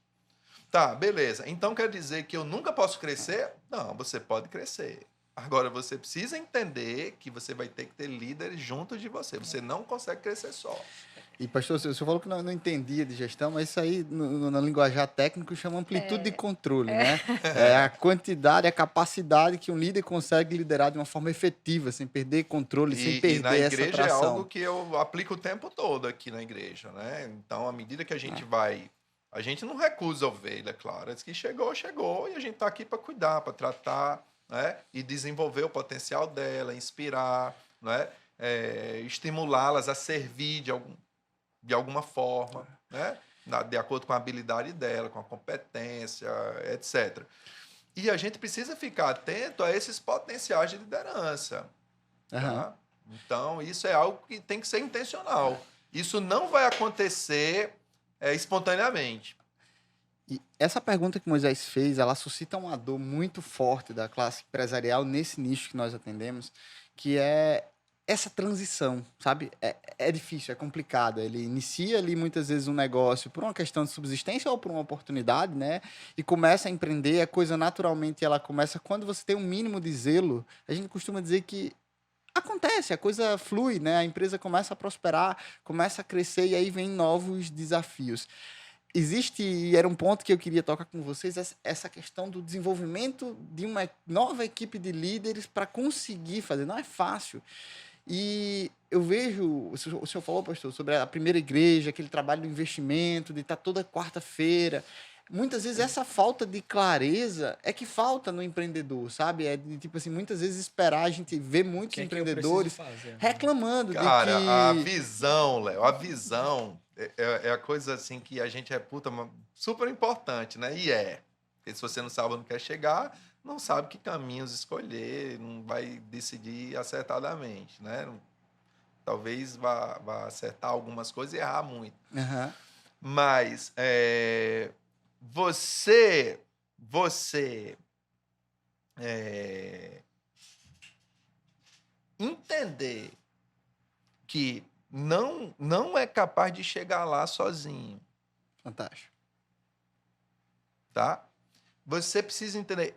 Tá, beleza. Então quer dizer que eu nunca posso crescer? Não, você pode crescer. Agora, você precisa entender que você vai ter que ter líderes junto de você. Você não consegue crescer só. E, pastor, o senhor falou que não entendia de gestão, mas isso aí, no linguajar técnico, chama amplitude de controle, né? É a quantidade, a capacidade que um líder consegue liderar de uma forma efetiva, sem perder controle, sem E perder na essa igreja é tração. algo que eu aplico o tempo todo aqui na igreja, né? Então, à medida que a gente vai... A gente não recusa a ovelha, claro. É que chegou, chegou, e a gente está aqui para cuidar, para tratar, né? E desenvolver o potencial dela, inspirar, né? Estimulá-las a servir de alguma forma, né? De acordo com a habilidade dela, com a competência, etc. E a gente precisa ficar atento a esses potenciais de liderança. Aham. Tá? Então, isso é algo que tem que ser intencional. Isso não vai acontecer espontaneamente. E essa pergunta que Moisés fez, ela suscita uma dor muito forte da classe empresarial nesse nicho que nós atendemos, que é essa transição, sabe? É difícil, é complicado. Ele inicia ali muitas vezes um negócio por uma questão de subsistência ou por uma oportunidade, né? E começa a empreender, a coisa naturalmente ela começa quando você tem um mínimo de zelo. A gente costuma dizer que acontece, a coisa flui, né? A empresa começa a prosperar, começa a crescer e aí vem novos desafios. Existe, e era um ponto que eu queria tocar com vocês, essa questão do desenvolvimento de uma nova equipe de líderes para conseguir fazer. Não é fácil. E eu vejo, o senhor falou, pastor, sobre a primeira igreja, aquele trabalho do investimento, de estar toda quarta-feira. Muitas vezes essa falta de clareza é que falta no empreendedor, sabe? É de, tipo assim, muitas vezes esperar, a gente vê muitos que é que eu empreendedores preciso fazer? reclamando Cara, de a que... visão, Léo, a visão é a coisa assim que a gente reputa super importante, né? E porque se você não sabe onde quer chegar, não sabe que caminhos escolher, não vai decidir acertadamente, né? Talvez vá acertar algumas coisas e errar muito. Aham. Mas você entender que não é capaz de chegar lá sozinho, Fantástico. tá? Você precisa entender,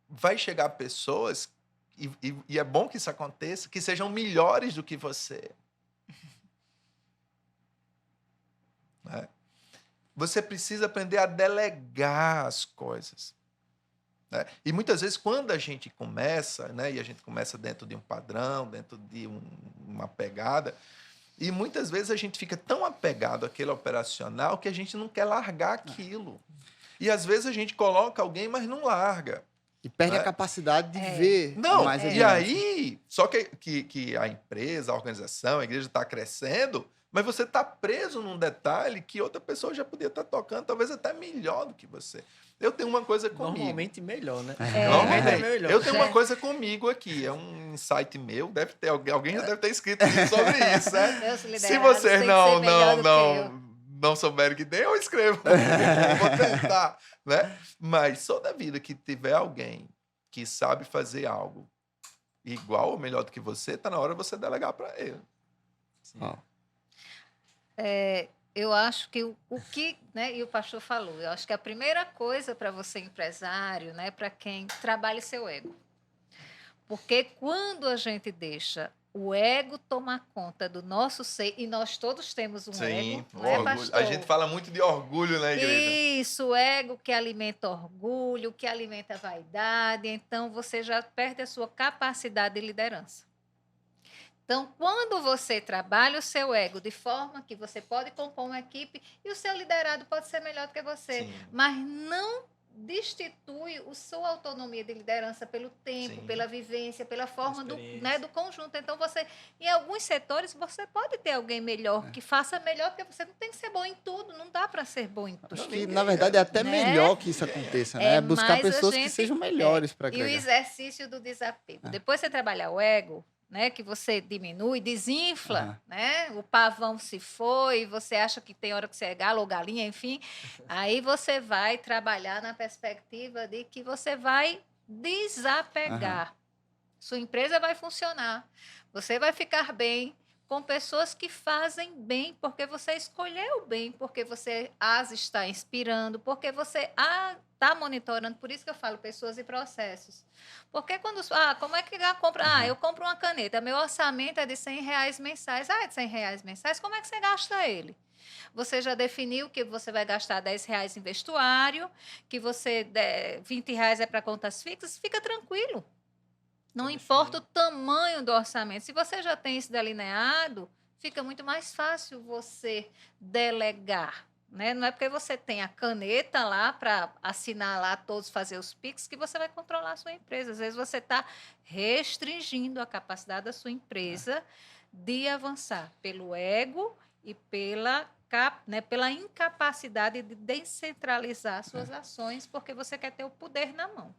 vai chegar pessoas, e é bom que isso aconteça, que sejam melhores do que você. Né? Você precisa aprender a delegar as coisas. Né? E muitas vezes, quando a gente começa, né, e a gente começa dentro de um padrão, dentro de uma pegada, e muitas vezes a gente fica tão apegado àquele operacional que a gente não quer largar aquilo. E às vezes a gente coloca alguém, mas não larga. E perde Né? a capacidade de ver Não, mais e adiante. aí, só que a empresa, a organização, a igreja está crescendo, mas você está preso num detalhe que outra pessoa já podia estar tocando, talvez até melhor do que você. Eu tenho uma coisa comigo. Normalmente melhor, né? Normalmente é melhor. Eu tenho uma coisa comigo aqui, é um insight meu, deve ter alguém já deve ter escrito sobre isso, né? Meus Se liderados vocês têm que ser melhor do que eu. não souberem que tem, eu escrevo. Vou tentar, né? Mas só da vida que tiver alguém que sabe fazer algo igual ou melhor do que você, tá na hora de você delegar para ele. Ó, Eu acho que o que, né, e o pastor falou, eu acho que a primeira coisa para você empresário, né, para quem trabalha seu ego. Porque quando a gente deixa o ego tomar conta do nosso ser, e nós todos temos um Sim, ego, o não é, orgulho. pastor? A gente fala muito de orgulho na igreja. Isso, o ego que alimenta orgulho, que alimenta vaidade, então você já perde a sua capacidade de liderança. Então, quando você trabalha o seu ego de forma que você pode compor uma equipe e o seu liderado pode ser melhor do que você, Sim. mas não destitui a sua autonomia de liderança pelo tempo, Sim. pela vivência, pela forma do, Experiência. né, do conjunto. Então, você, em alguns setores, você pode ter alguém melhor, que faça melhor, porque você não tem que ser bom em tudo, não dá para ser bom em tudo. Acho que, na verdade, é até Né? melhor que isso aconteça, né? Buscar mas a pessoas que gente- sejam melhores para E o agregar. exercício do desapego. Depois você trabalhar o ego, né, que você diminui, desinfla, Aham. né? O pavão se foi, você acha que tem hora que você é galo ou galinha, enfim. Aí você vai trabalhar na perspectiva de que você vai desapegar. Sua empresa vai funcionar. Você vai ficar bem com pessoas que fazem bem, porque você escolheu bem, porque você as está inspirando, porque você está monitorando. Por isso que eu falo pessoas e processos. Porque quando... como é que eu compro? Eu compro uma caneta. Meu orçamento é de R$ 100 mensais. É de R$ 100 mensais. Como é que você gasta ele? Você já definiu que você vai gastar R$ 10 em vestuário, que você R$ 20 é para contas fixas. Fica tranquilo. Não importa o tamanho do orçamento. Se você já tem isso delineado, fica muito mais fácil você delegar. Né? Não é porque você tem a caneta lá para assinar lá todos, fazer os PIX, que você vai controlar a sua empresa. Às vezes você está restringindo a capacidade da sua empresa de avançar pelo ego e pela incapacidade de descentralizar suas ações, porque você quer ter o poder na mão.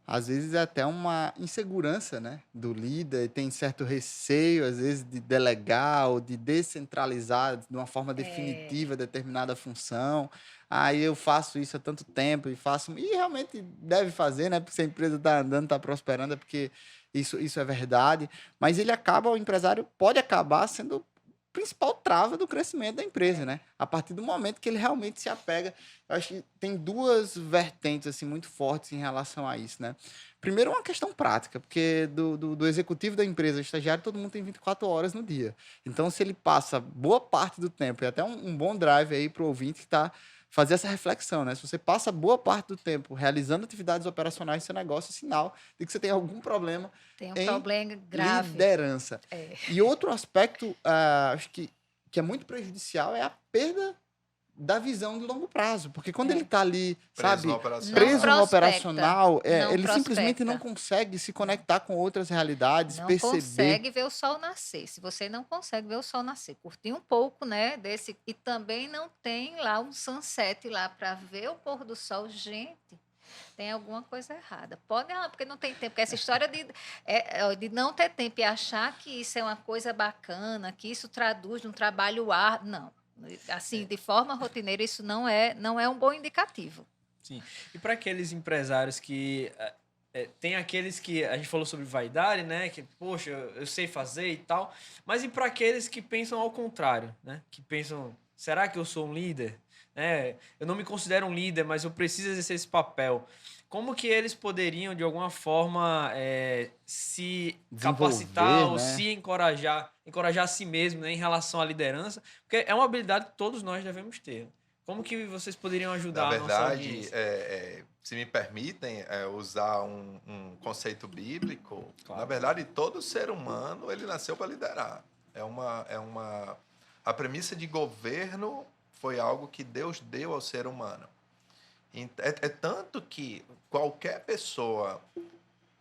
Às vezes é até uma insegurança, né, do líder, tem certo receio, às vezes, de delegar ou de descentralizar de uma forma definitiva determinada função. Aí eu faço isso há tanto tempo e realmente deve fazer, né, porque se a empresa está andando, está prosperando, é porque isso é verdade. Mas o empresário pode acabar sendo principal trava do crescimento da empresa, né? A partir do momento que ele realmente se apega. Eu acho que tem duas vertentes assim muito fortes em relação a isso, né? Primeiro, uma questão prática, porque do executivo da empresa, estagiário, todo mundo tem 24 horas no dia. Então, se ele passa boa parte do tempo, e até um bom drive aí para o ouvinte que está fazer essa reflexão, né? Se você passa boa parte do tempo realizando atividades operacionais do seu negócio, é sinal de que você tem algum problema Tem um em problema grave. liderança. E outro aspecto, acho que é muito prejudicial é a perda da visão de longo prazo. Porque quando ele está ali, sabe, preso no operacional, ele simplesmente não consegue se conectar com outras realidades, não perceber. consegue ver o sol nascer. Se você não consegue ver o sol nascer, curtir um pouco, né, desse, e também não tem lá um sunset lá para ver o pôr do sol, gente, tem alguma coisa errada. Porque não tem tempo. Porque essa história de não ter tempo e achar que isso é uma coisa bacana, que isso traduz um trabalho árduo, não. Assim, de forma rotineira, isso não é um bom indicativo. Sim. E para aqueles empresários que... tem aqueles que a gente falou sobre vaidade, né? Que, poxa, eu sei fazer e tal. Mas e para aqueles que pensam ao contrário, né? Que pensam, será que eu sou um líder? Eu não me considero um líder, mas eu preciso exercer esse papel. Como que eles poderiam, de alguma forma, se capacitar ou se encorajar a si mesmo, né, em relação à liderança? Porque é uma habilidade que todos nós devemos ter. Como que vocês poderiam ajudar a nossa audiência? Na verdade, se me permitem usar um conceito bíblico, Claro. Na verdade, todo ser humano ele nasceu para liderar. A premissa de governo foi algo que Deus deu ao ser humano. É tanto que qualquer pessoa,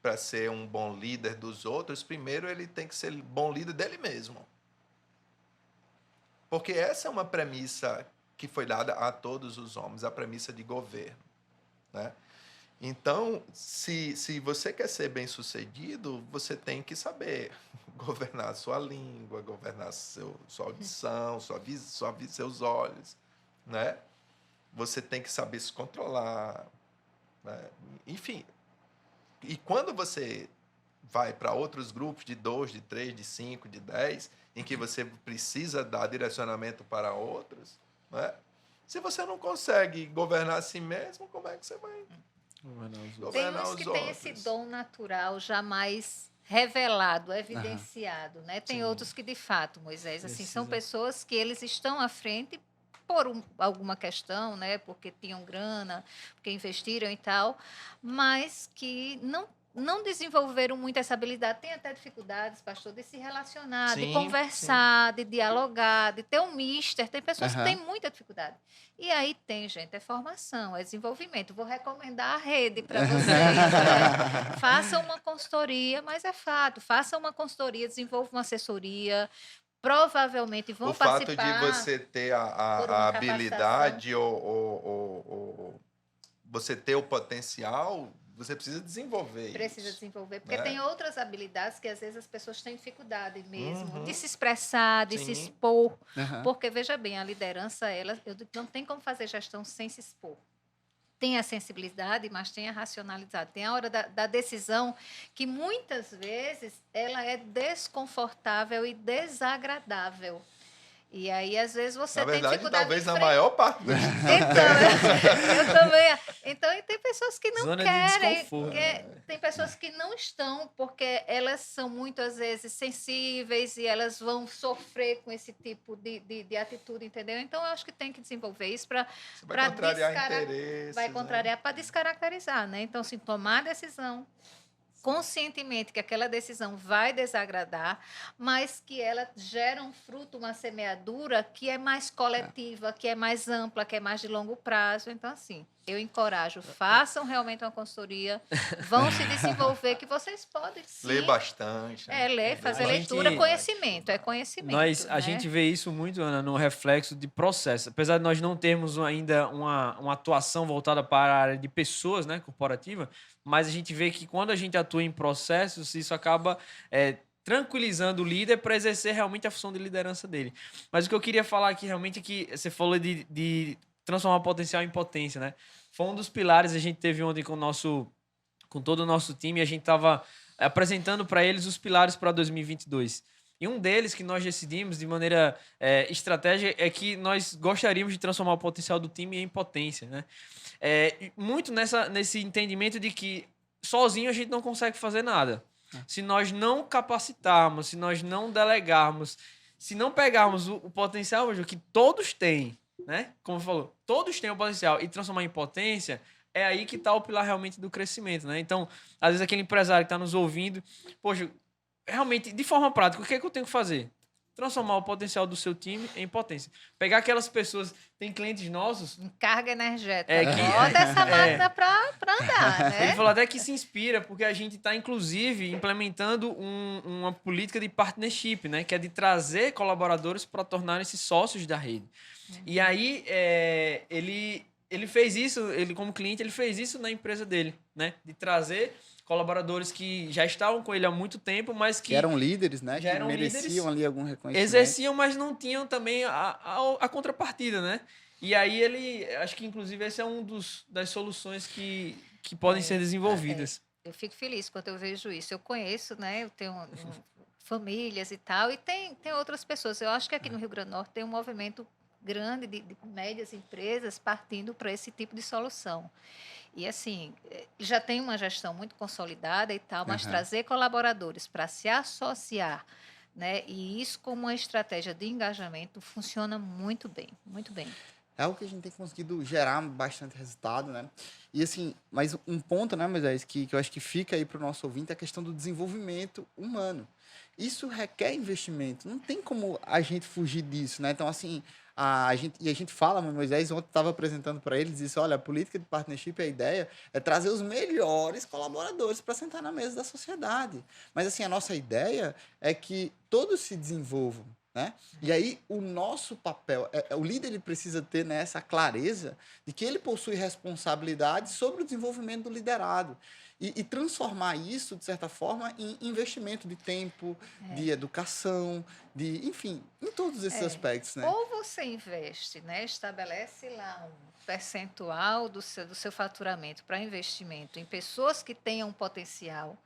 para ser um bom líder dos outros, primeiro ele tem que ser bom líder dele mesmo. Porque essa é uma premissa que foi dada a todos os homens, a premissa de governo, né? Então, se você quer ser bem-sucedido, você tem que saber governar a sua língua, governar sua audição, seus olhos, né? Você tem que saber se controlar, né? Enfim. E quando você vai para outros grupos de 2, de 3, de 5, de 10, em que você precisa dar direcionamento para outros, né? Se você não consegue governar a si mesmo, como é que você vai governar tem uns os que outros? têm esse dom natural jamais revelado, evidenciado, né? Tem outros que, de fato, Moisés, assim, são pessoas que eles estão à frente por alguma questão, né? Porque tinham grana, porque investiram e tal, mas que não desenvolveram muito essa habilidade, tem até dificuldades, pastor, de se relacionar, de Sim, conversar, de dialogar, de ter um mister. Tem pessoas que Aham. têm muita dificuldade. E aí tem, gente, é formação, é desenvolvimento. Vou recomendar a rede para vocês. Né? Façam uma consultoria, mas é fato, façam uma consultoria, desenvolvam uma assessoria, provavelmente vão O fato de participar você ter por a uma capacitação. habilidade ou você ter o potencial, você precisa desenvolver Precisa isso. desenvolver, porque né? tem outras habilidades que às vezes as pessoas têm dificuldade mesmo, Uhum. de se expressar, de se Sim. expor. Aham. Porque, veja bem, a liderança, eu digo, não tem como fazer gestão sem se expor. Tem a sensibilidade, mas tem a racionalidade. Tem a hora da decisão que muitas vezes ela é desconfortável e desagradável. E aí, às vezes, você Na tem verdade, dificuldade talvez de na enfrentar. maior parte das Então, eu também. Então, e tem pessoas que não Zona de querem, desconforto. tem pessoas que não estão, porque elas são muito, às vezes, sensíveis e elas vão sofrer com esse tipo de atitude, entendeu? Então, eu acho que tem que desenvolver isso para Você vai contrariar descara- interesses. vai né? contrariar para descaracterizar, né? Então, assim, tomar a decisão conscientemente que aquela decisão vai desagradar, mas que ela gera um fruto, uma semeadura que é mais coletiva, que é mais ampla, que é mais de longo prazo. Então, assim, eu encorajo, façam realmente uma consultoria, vão se desenvolver, que vocês podem sim. Ler bastante. né? Ler, fazer A leitura, gente- conhecimento, é conhecimento. A né? gente vê isso muito, Ana, no reflexo de processo. Apesar de nós não termos ainda uma atuação voltada para a área de pessoas, né, corporativa, mas a gente vê que quando a gente atua em processos, isso acaba tranquilizando o líder para exercer realmente a função de liderança dele. Mas o que eu queria falar aqui realmente é que você falou de transformar o potencial em potência, né? Foi um dos pilares a gente teve ontem com todo o nosso time, a gente estava apresentando para eles os pilares para 2022. E um deles que nós decidimos de maneira estratégica é que nós gostaríamos de transformar o potencial do time em potência, né? Muito nesse entendimento de que sozinho a gente não consegue fazer nada. Se nós não capacitarmos, se nós não delegarmos, se não pegarmos o potencial que todos têm, né? Como você falou, todos têm o potencial e transformar em potência, é aí que está o pilar realmente do crescimento, né? Então, às vezes aquele empresário que está nos ouvindo, poxa, realmente, de forma prática, o que é que eu tenho que fazer? Transformar o potencial do seu time em potência. Pegar aquelas pessoas, tem clientes nossos. Carga energética. que- Bota essa máquina para andar, né? Ele falou até que se inspira, porque a gente está, inclusive, implementando uma política de partnership, né? Que é de trazer colaboradores para tornarem-se sócios da rede. E aí, ele fez isso, ele como cliente, ele fez isso na empresa dele, né? De trazer colaboradores que já estavam com ele há muito tempo, mas Que eram líderes, né? já Que eram mereciam líderes, ali algum reconhecimento. exerciam, mas não tinham também a contrapartida, né? E aí acho que inclusive esse é das soluções que podem ser desenvolvidas. Eu fico feliz quando eu vejo isso. Eu conheço, né? Eu tenho famílias e tal, e tem outras pessoas. Eu acho que aqui no Rio Grande do Norte tem um movimento grande de médias empresas partindo para esse tipo de solução. E assim, já tem uma gestão muito consolidada e tal, mas trazer colaboradores para se associar, né? E isso como uma estratégia de engajamento funciona muito bem, muito bem. É algo que a gente tem conseguido gerar bastante resultado, né? E assim, mas um ponto, né, Moisés, que eu acho que fica aí para o nosso ouvinte é a questão do desenvolvimento humano. Isso requer investimento, não tem como a gente fugir disso, né? Então, assim, a gente fala, Moisés ontem estava apresentando para eles, disse, olha, a política de partnership, a ideia é trazer os melhores colaboradores para sentar na mesa da sociedade. Mas, assim, a nossa ideia é que todos se desenvolvam, né? E aí o nosso papel, o líder ele precisa ter, né, essa clareza de que ele possui responsabilidade sobre o desenvolvimento do liderado e transformar isso, de certa forma, em investimento de tempo, de educação, enfim, em todos esses aspectos. Né? Ou você investe, né, estabelece lá um percentual do seu faturamento para investimento em pessoas que tenham potencial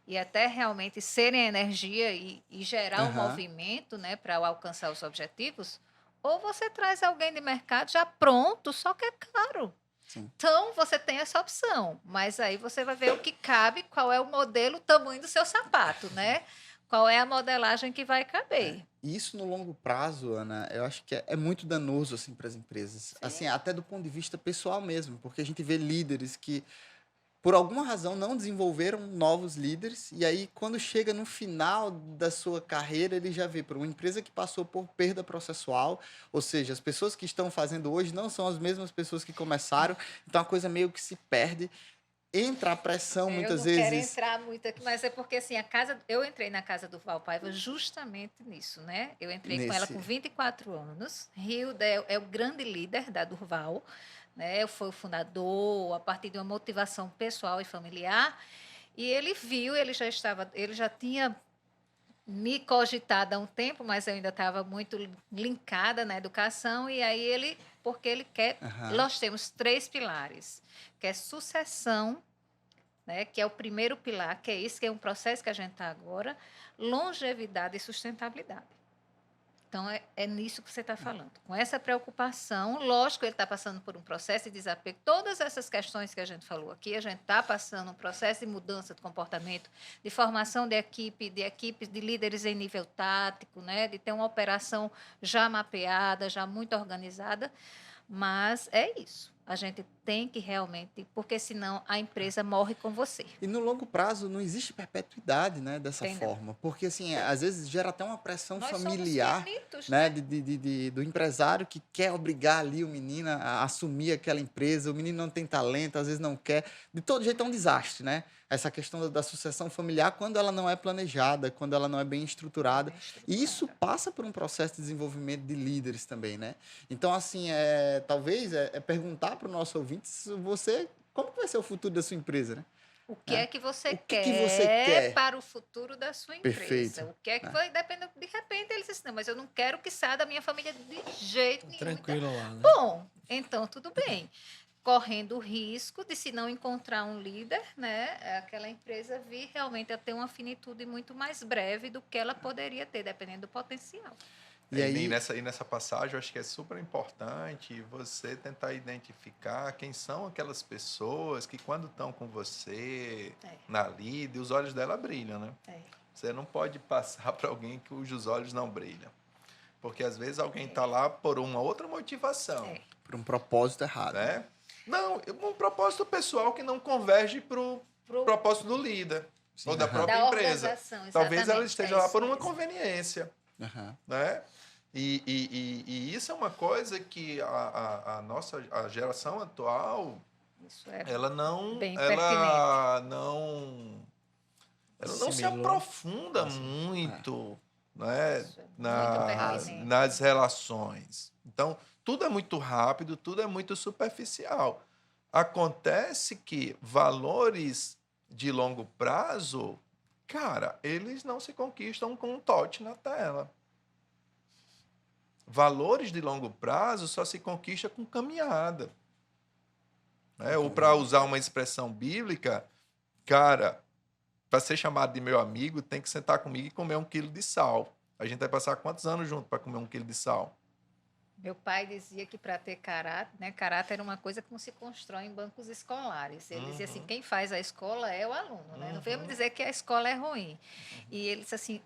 e até realmente serem energia e gerar um movimento, né, para alcançar os objetivos, ou você traz alguém de mercado já pronto, só que é caro. Sim. Então, você tem essa opção, mas aí você vai ver o que cabe, qual é o modelo, o tamanho do seu sapato, né? Qual é a modelagem que vai caber. E isso no longo prazo, Ana, eu acho que é muito danoso assim, para as empresas. Sim. Assim, até do ponto de vista pessoal mesmo, porque a gente vê líderes que por alguma razão, não desenvolveram novos líderes, e aí, quando chega no final da sua carreira, ele já vê para uma empresa que passou por perda processual, ou seja, as pessoas que estão fazendo hoje não são as mesmas pessoas que começaram, então a coisa meio que se perde. Entra a pressão, muitas Eu não quero vezes. entrar muito aqui, mas é porque assim, eu entrei na casa do Val Paiva justamente nisso, né? Eu entrei com ela Nesse- com 24 anos. Hilda é o grande líder da Durval, né? Foi o fundador, a partir de uma motivação pessoal e familiar. E ele viu, ele já tinha me cogitado há um tempo, mas eu ainda estava muito linkada na educação, e aí porque ele quer, Aham. nós temos 3 pilares, que é sucessão, né, que é o primeiro pilar, que é isso, que é um processo que a gente está agora, longevidade e sustentabilidade. Então, é nisso que você está falando. Com essa preocupação, lógico, ele está passando por um processo de desapego. Todas essas questões que a gente falou aqui, a gente está passando um processo de mudança de comportamento, de formação de equipes, de líderes em nível tático, né, de ter uma operação já mapeada, já muito organizada. Mas é isso. A gente tem que realmente, porque senão a empresa morre com você. E no longo prazo não existe perpetuidade, né, dessa Entendeu? forma. Porque, assim, às vezes gera até uma pressão Nós familiar, somos finitos, né, né? do empresário que quer obrigar ali o menino a assumir aquela empresa. O menino não tem talento, às vezes não quer. De todo jeito é um desastre, né? Essa questão da sucessão familiar, quando ela não é planejada, quando ela não é bem estruturada. E isso passa por um processo de desenvolvimento de líderes também, né? Então, assim, talvez perguntar para o nosso ouvinte se como que vai ser o futuro da sua empresa, né? O que é que você O que quer que você quer? para o futuro da sua empresa? Perfeito. O que é que É. vai depender? De repente ele disse assim, não, mas eu não quero que saia da minha família de jeito nenhum. Tranquilo lá, né? Bom, então tudo bem. Correndo o risco de, se não encontrar um líder, né, aquela empresa vir realmente a ter uma finitude muito mais breve do que ela poderia ter, dependendo do potencial. E aí, E nessa passagem, eu acho que é super importante você tentar identificar quem são aquelas pessoas que, quando estão com você na lida, os olhos dela brilham, né? Você não pode passar para alguém cujos olhos não brilham. Porque, às vezes, alguém está lá por uma outra motivação. por um propósito errado. Né? Não, um propósito pessoal que não converge para o propósito do líder ou da própria empresa. Talvez ela esteja lá por uma conveniência. Né? E isso é uma coisa que a geração atual, ela não se aprofunda muito, né, nas relações. Então, tudo é muito rápido, tudo é muito superficial. Acontece que valores de longo prazo, cara, eles não se conquistam com um toque na tela. Valores de longo prazo só se conquista com caminhada. Né? Ou, para usar uma expressão bíblica, cara, para ser chamado de meu amigo, tem que sentar comigo e comer 1 quilo de sal. A gente vai passar quantos anos juntos para comer 1 quilo de sal? Meu pai dizia que, para ter caráter, né, caráter era uma coisa que não se constrói em bancos escolares. Ele dizia assim, quem faz a escola é o aluno, né? Não venha me dizer que a escola é ruim. E ele disse assim,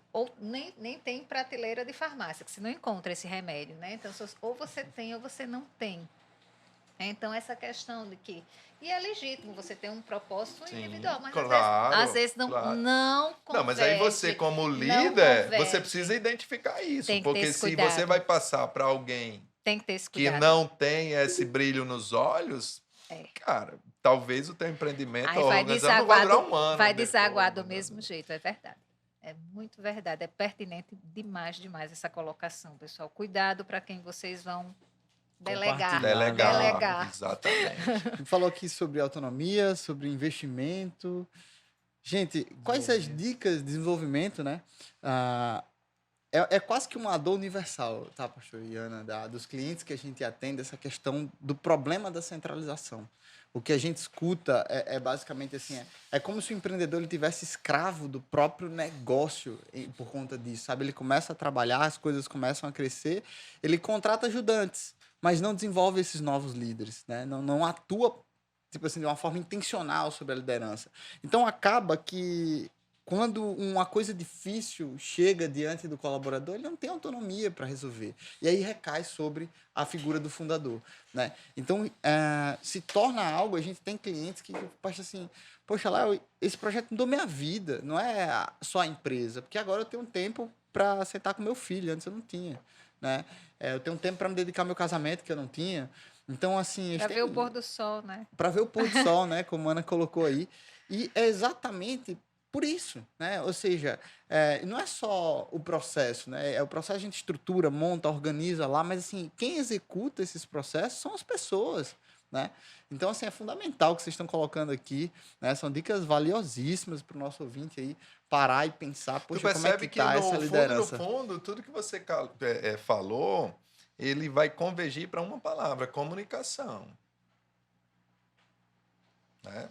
nem tem prateleira de farmácia, que você não encontra esse remédio, né? Então, ou você tem ou você não tem. Então, essa questão de que... E é legítimo você ter um propósito individual, mas às vezes não converge. Não, mas aí você, como líder, você precisa identificar isso. Porque se você vai passar para alguém que não tem esse brilho nos olhos, cara, talvez o teu empreendimento organizado não vai durar um ano. Vai desaguar do mesmo jeito, é verdade. É muito verdade, é pertinente demais essa colocação, pessoal. Cuidado para quem vocês vão delegar. Exatamente. Falou aqui sobre autonomia, sobre investimento. Gente, quais as dicas de desenvolvimento, né? É quase que uma dor universal, tá, pastor Iana, dos clientes que a gente atende, essa questão do problema da centralização. O que a gente escuta é basicamente assim, é como se o empreendedor ele tivesse escravo do próprio negócio por conta disso, sabe? Ele começa a trabalhar, as coisas começam a crescer, ele contrata ajudantes, mas não desenvolve esses novos líderes, né? Não atua, tipo assim, de uma forma intencional sobre a liderança. Então, acaba que quando uma coisa difícil chega diante do colaborador, ele não tem autonomia para resolver. E aí recai sobre a figura do fundador, né? Então, se torna algo, a gente tem clientes que acham assim, poxa, Léo, esse projeto mudou minha vida, não é só a empresa, porque agora eu tenho tempo para sentar com meu filho, antes eu não tinha, né? Eu tenho tempo para me dedicar ao meu casamento, que eu não tinha. Então, assim... Para ver o pôr do sol, né? Para ver o pôr do sol, né? Como a Ana colocou aí. E é exatamente por isso, né? Ou seja, não é só o processo, né? O processo a gente estrutura, monta, organiza lá, mas assim, quem executa esses processos são as pessoas, né? Então, assim, é fundamental o que vocês estão colocando aqui, né? São dicas valiosíssimas para o nosso ouvinte aí parar e pensar, poxa, como é que está essa liderança? No fundo, tudo que você falou, ele vai convergir para uma palavra, comunicação. Né?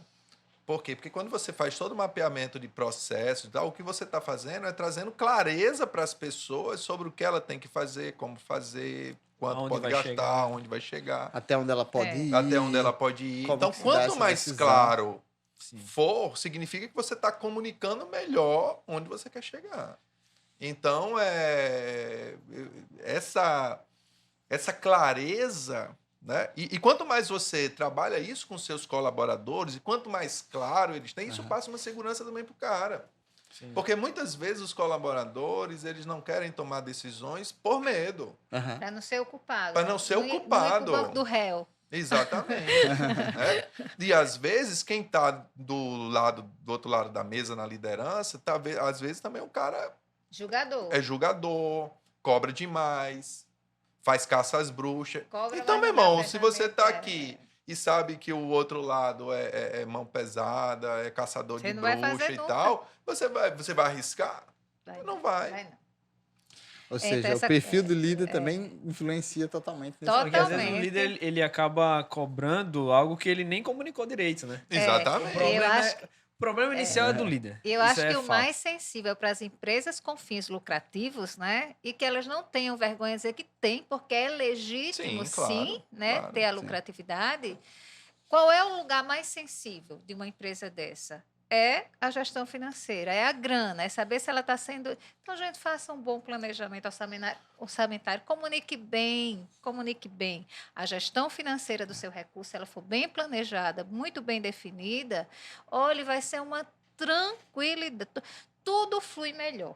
Por quê? Porque quando você faz todo o mapeamento de processos, o que você está fazendo é trazendo clareza para as pessoas sobre o que ela tem que fazer, como fazer, quanto Aonde pode vai gastar, chegar. onde vai chegar, Até onde ela pode ir. até onde ela pode ir. como Então, que se dá quanto essa mais decisão. claro Sim. for, significa que você está comunicando melhor onde você quer chegar. Então, essa clareza, né? E quanto mais você trabalha isso com seus colaboradores, e quanto mais claro eles têm, isso passa uma segurança também para o cara. Sim. Porque muitas vezes os colaboradores, eles não querem tomar decisões por medo. Para não ser o culpado. Para não ser o ir- Não ir culpado. pro banco do réu. Exatamente. Né? E às vezes, quem está do outro lado da mesa na liderança, às vezes também o cara Julgador. é julgador, cobra demais, faz caça às bruxas. Cobra, Então, mas meu não dá irmão, se você fechamento, está aqui e sabe que o outro lado é mão pesada, é caçador Você de não vai bruxa fazer e nunca. tal, você vai arriscar? Não vai. não. Ou Então, seja, essa- o perfil do líder também influencia totalmente nesse Totalmente. Porque às vezes o Totalmente. líder ele acaba cobrando algo que ele nem comunicou direito, né? Exatamente. O problema inicial é do líder. Eu Isso acho é que o fato. mais sensível para as empresas com fins lucrativos, né? E que elas não tenham vergonha de dizer que tem, porque é legítimo, Sim, claro, né? claro, ter a sim. lucratividade. Qual é o lugar mais sensível de uma empresa dessa? É a gestão financeira, é a grana, é saber se ela está sendo. Então, gente, faça um bom planejamento orçamentário, comunique bem, comunique bem. A gestão financeira do seu recurso, se ela for bem planejada, muito bem definida, olha, vai ser uma tranquilidade, tudo flui melhor.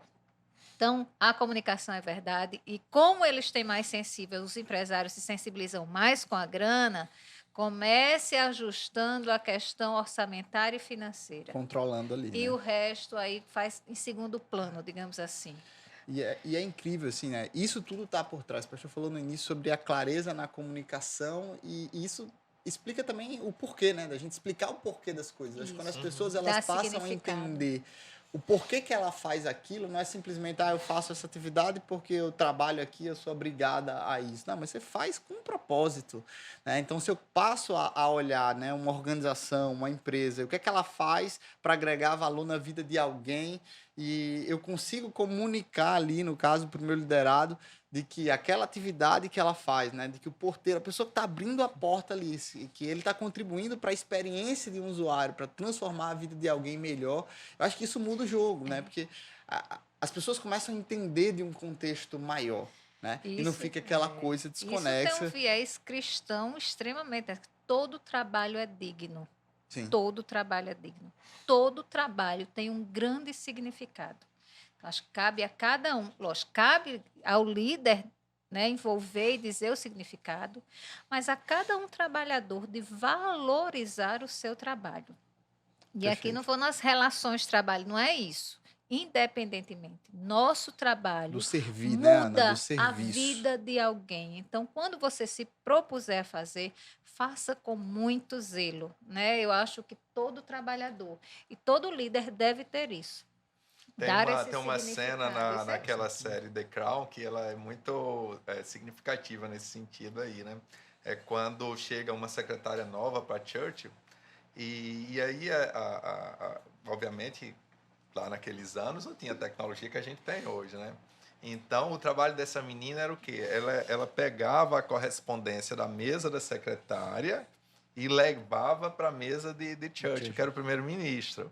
Então, a comunicação é verdade, e como eles têm mais sensível, os empresários se sensibilizam mais com a grana, comece ajustando a questão orçamentária e financeira. controlando ali. E né? o resto aí faz em segundo plano, digamos assim. E é incrível, assim, né? Isso tudo está por trás. O pastor falou no início sobre a clareza na comunicação e isso explica também o porquê, né? Da gente explicar o porquê das coisas. Acho que quando as pessoas Dá elas passam a significado. entender o porquê que ela faz aquilo, não é simplesmente, eu faço essa atividade porque eu trabalho aqui, eu sou obrigada a isso. Não, mas você faz com um propósito, né? Então, se eu passo a olhar, né, uma organização, uma empresa, o que é que ela faz para agregar valor na vida de alguém e eu consigo comunicar ali, no caso, para o meu liderado, de que aquela atividade que ela faz, né, de que o porteiro, a pessoa que está abrindo a porta ali, que ele está contribuindo para a experiência de um usuário, para transformar a vida de alguém melhor, eu acho que isso muda o jogo, né, porque as pessoas começam a entender de um contexto maior, né, e não Isso, fica aquela coisa Isso desconexa. tem um viés cristão extremamente. Todo trabalho é digno. Sim. Todo trabalho é digno. Todo trabalho tem um grande significado. Acho que cabe a cada um, lógico, cabe ao líder, né, envolver e dizer o significado, mas a cada um trabalhador de valorizar o seu trabalho. E aqui Perfeito. não vou nas relações de trabalho, não é isso. Independentemente, nosso trabalho Do servir, né, Ana? muda Do a serviço. vida de alguém. Então, quando você se propuser a fazer, faça com muito zelo, né? Eu acho que todo trabalhador e todo líder deve ter isso. Tem uma cena significado. Isso é naquela série The Crown que ela é muito significativa nesse sentido aí, né? É quando chega uma secretária nova para Churchill e aí, obviamente, lá naqueles anos não tinha a tecnologia que a gente tem hoje, né? Então, o trabalho dessa menina era o quê? Ela pegava a correspondência da mesa da secretária e levava para a mesa de Churchill, que era o primeiro-ministro.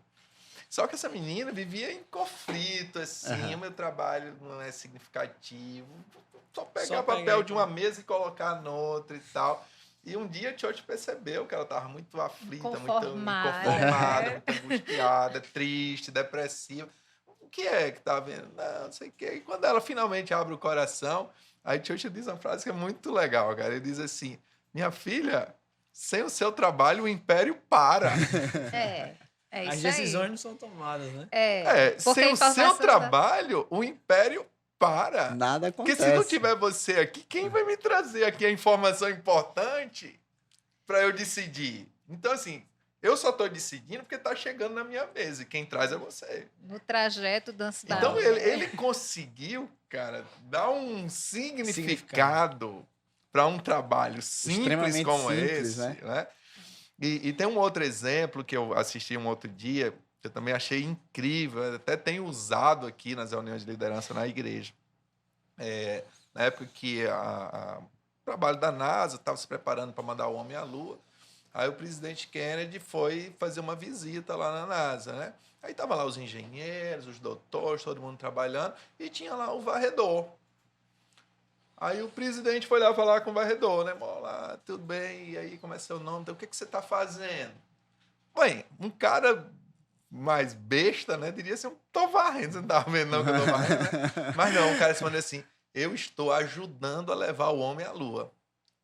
Só que essa menina vivia em conflito, assim, o meu trabalho não é significativo. Só pegar o papel de uma mesa e colocar noutra e tal. E um dia a Tchotch percebeu que ela estava muito aflita, muito inconformada, muito angustiada, triste, depressiva. O que é que tá vendo? Não sei o quê. E quando ela finalmente abre o coração, aí Tchotch diz uma frase que é muito legal, cara. Ele diz assim, minha filha, sem o seu trabalho o império para. É isso. As decisões não são tomadas, né? Sem o seu trabalho, o império para. Nada acontece. Porque se não tiver você aqui, quem vai me trazer aqui a informação importante para eu decidir? Então, assim, eu só estou decidindo porque está chegando na minha mesa e quem traz é você. No trajeto dançado. Então, ele conseguiu, cara, dar um significado para um trabalho simples como esse, né? E tem um outro exemplo que eu assisti um outro dia, que eu também achei incrível, até tenho usado aqui nas reuniões de liderança na igreja. Na época que o trabalho da NASA estava se preparando para mandar o homem à Lua, aí o presidente Kennedy foi fazer uma visita lá na NASA, né? Aí estavam lá os engenheiros, os doutores, todo mundo trabalhando, e tinha lá o varredor. Aí o presidente foi lá falar com o varredor, né? Olá, tudo bem? E aí, como é seu nome? Então, o que você está fazendo? Bem, um cara mais besta, né? Diria assim, eu tô varrendo, você não estava vendo não que eu tô varrendo, né? Mas não, o cara respondeu assim, eu estou ajudando a levar o homem à Lua.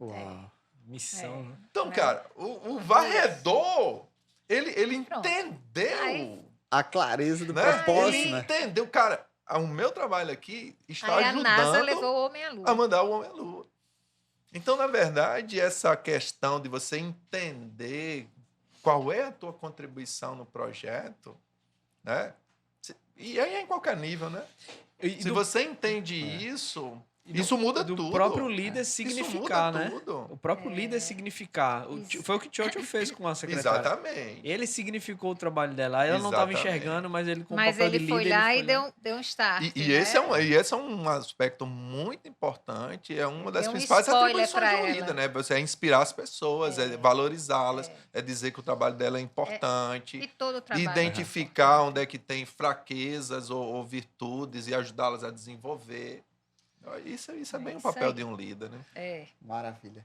Uau. Missão, né? Então, cara, o varredor, ele entendeu. A clareza do né? propósito, Ele né? entendeu, cara, o meu trabalho aqui está Aí ajudando a NASA levou o homem à Lua. a mandar o homem à Lua. Então, na verdade, essa questão de você entender qual é a tua contribuição no projeto, né? E aí é em qualquer nível, né? Se você entende isso muda tudo. O próprio líder significar, isso muda né? tudo. O próprio líder significar. Foi o que Churchill fez com a secretária. Exatamente. Ele significou o trabalho dela. Ela não estava enxergando, mas ele com o Mas papel de ele líder... foi lá e deu um start. E esse é um aspecto muito importante, é uma das Deu um principais spoiler atribuições de um pra líder, ela. né? Você é inspirar as pessoas, é valorizá-las, é dizer que o trabalho dela é E importante, todo o trabalho. identificar onde é que tem fraquezas ou virtudes e ajudá-las a desenvolver. Isso é bem o papel de um líder, né? Maravilha.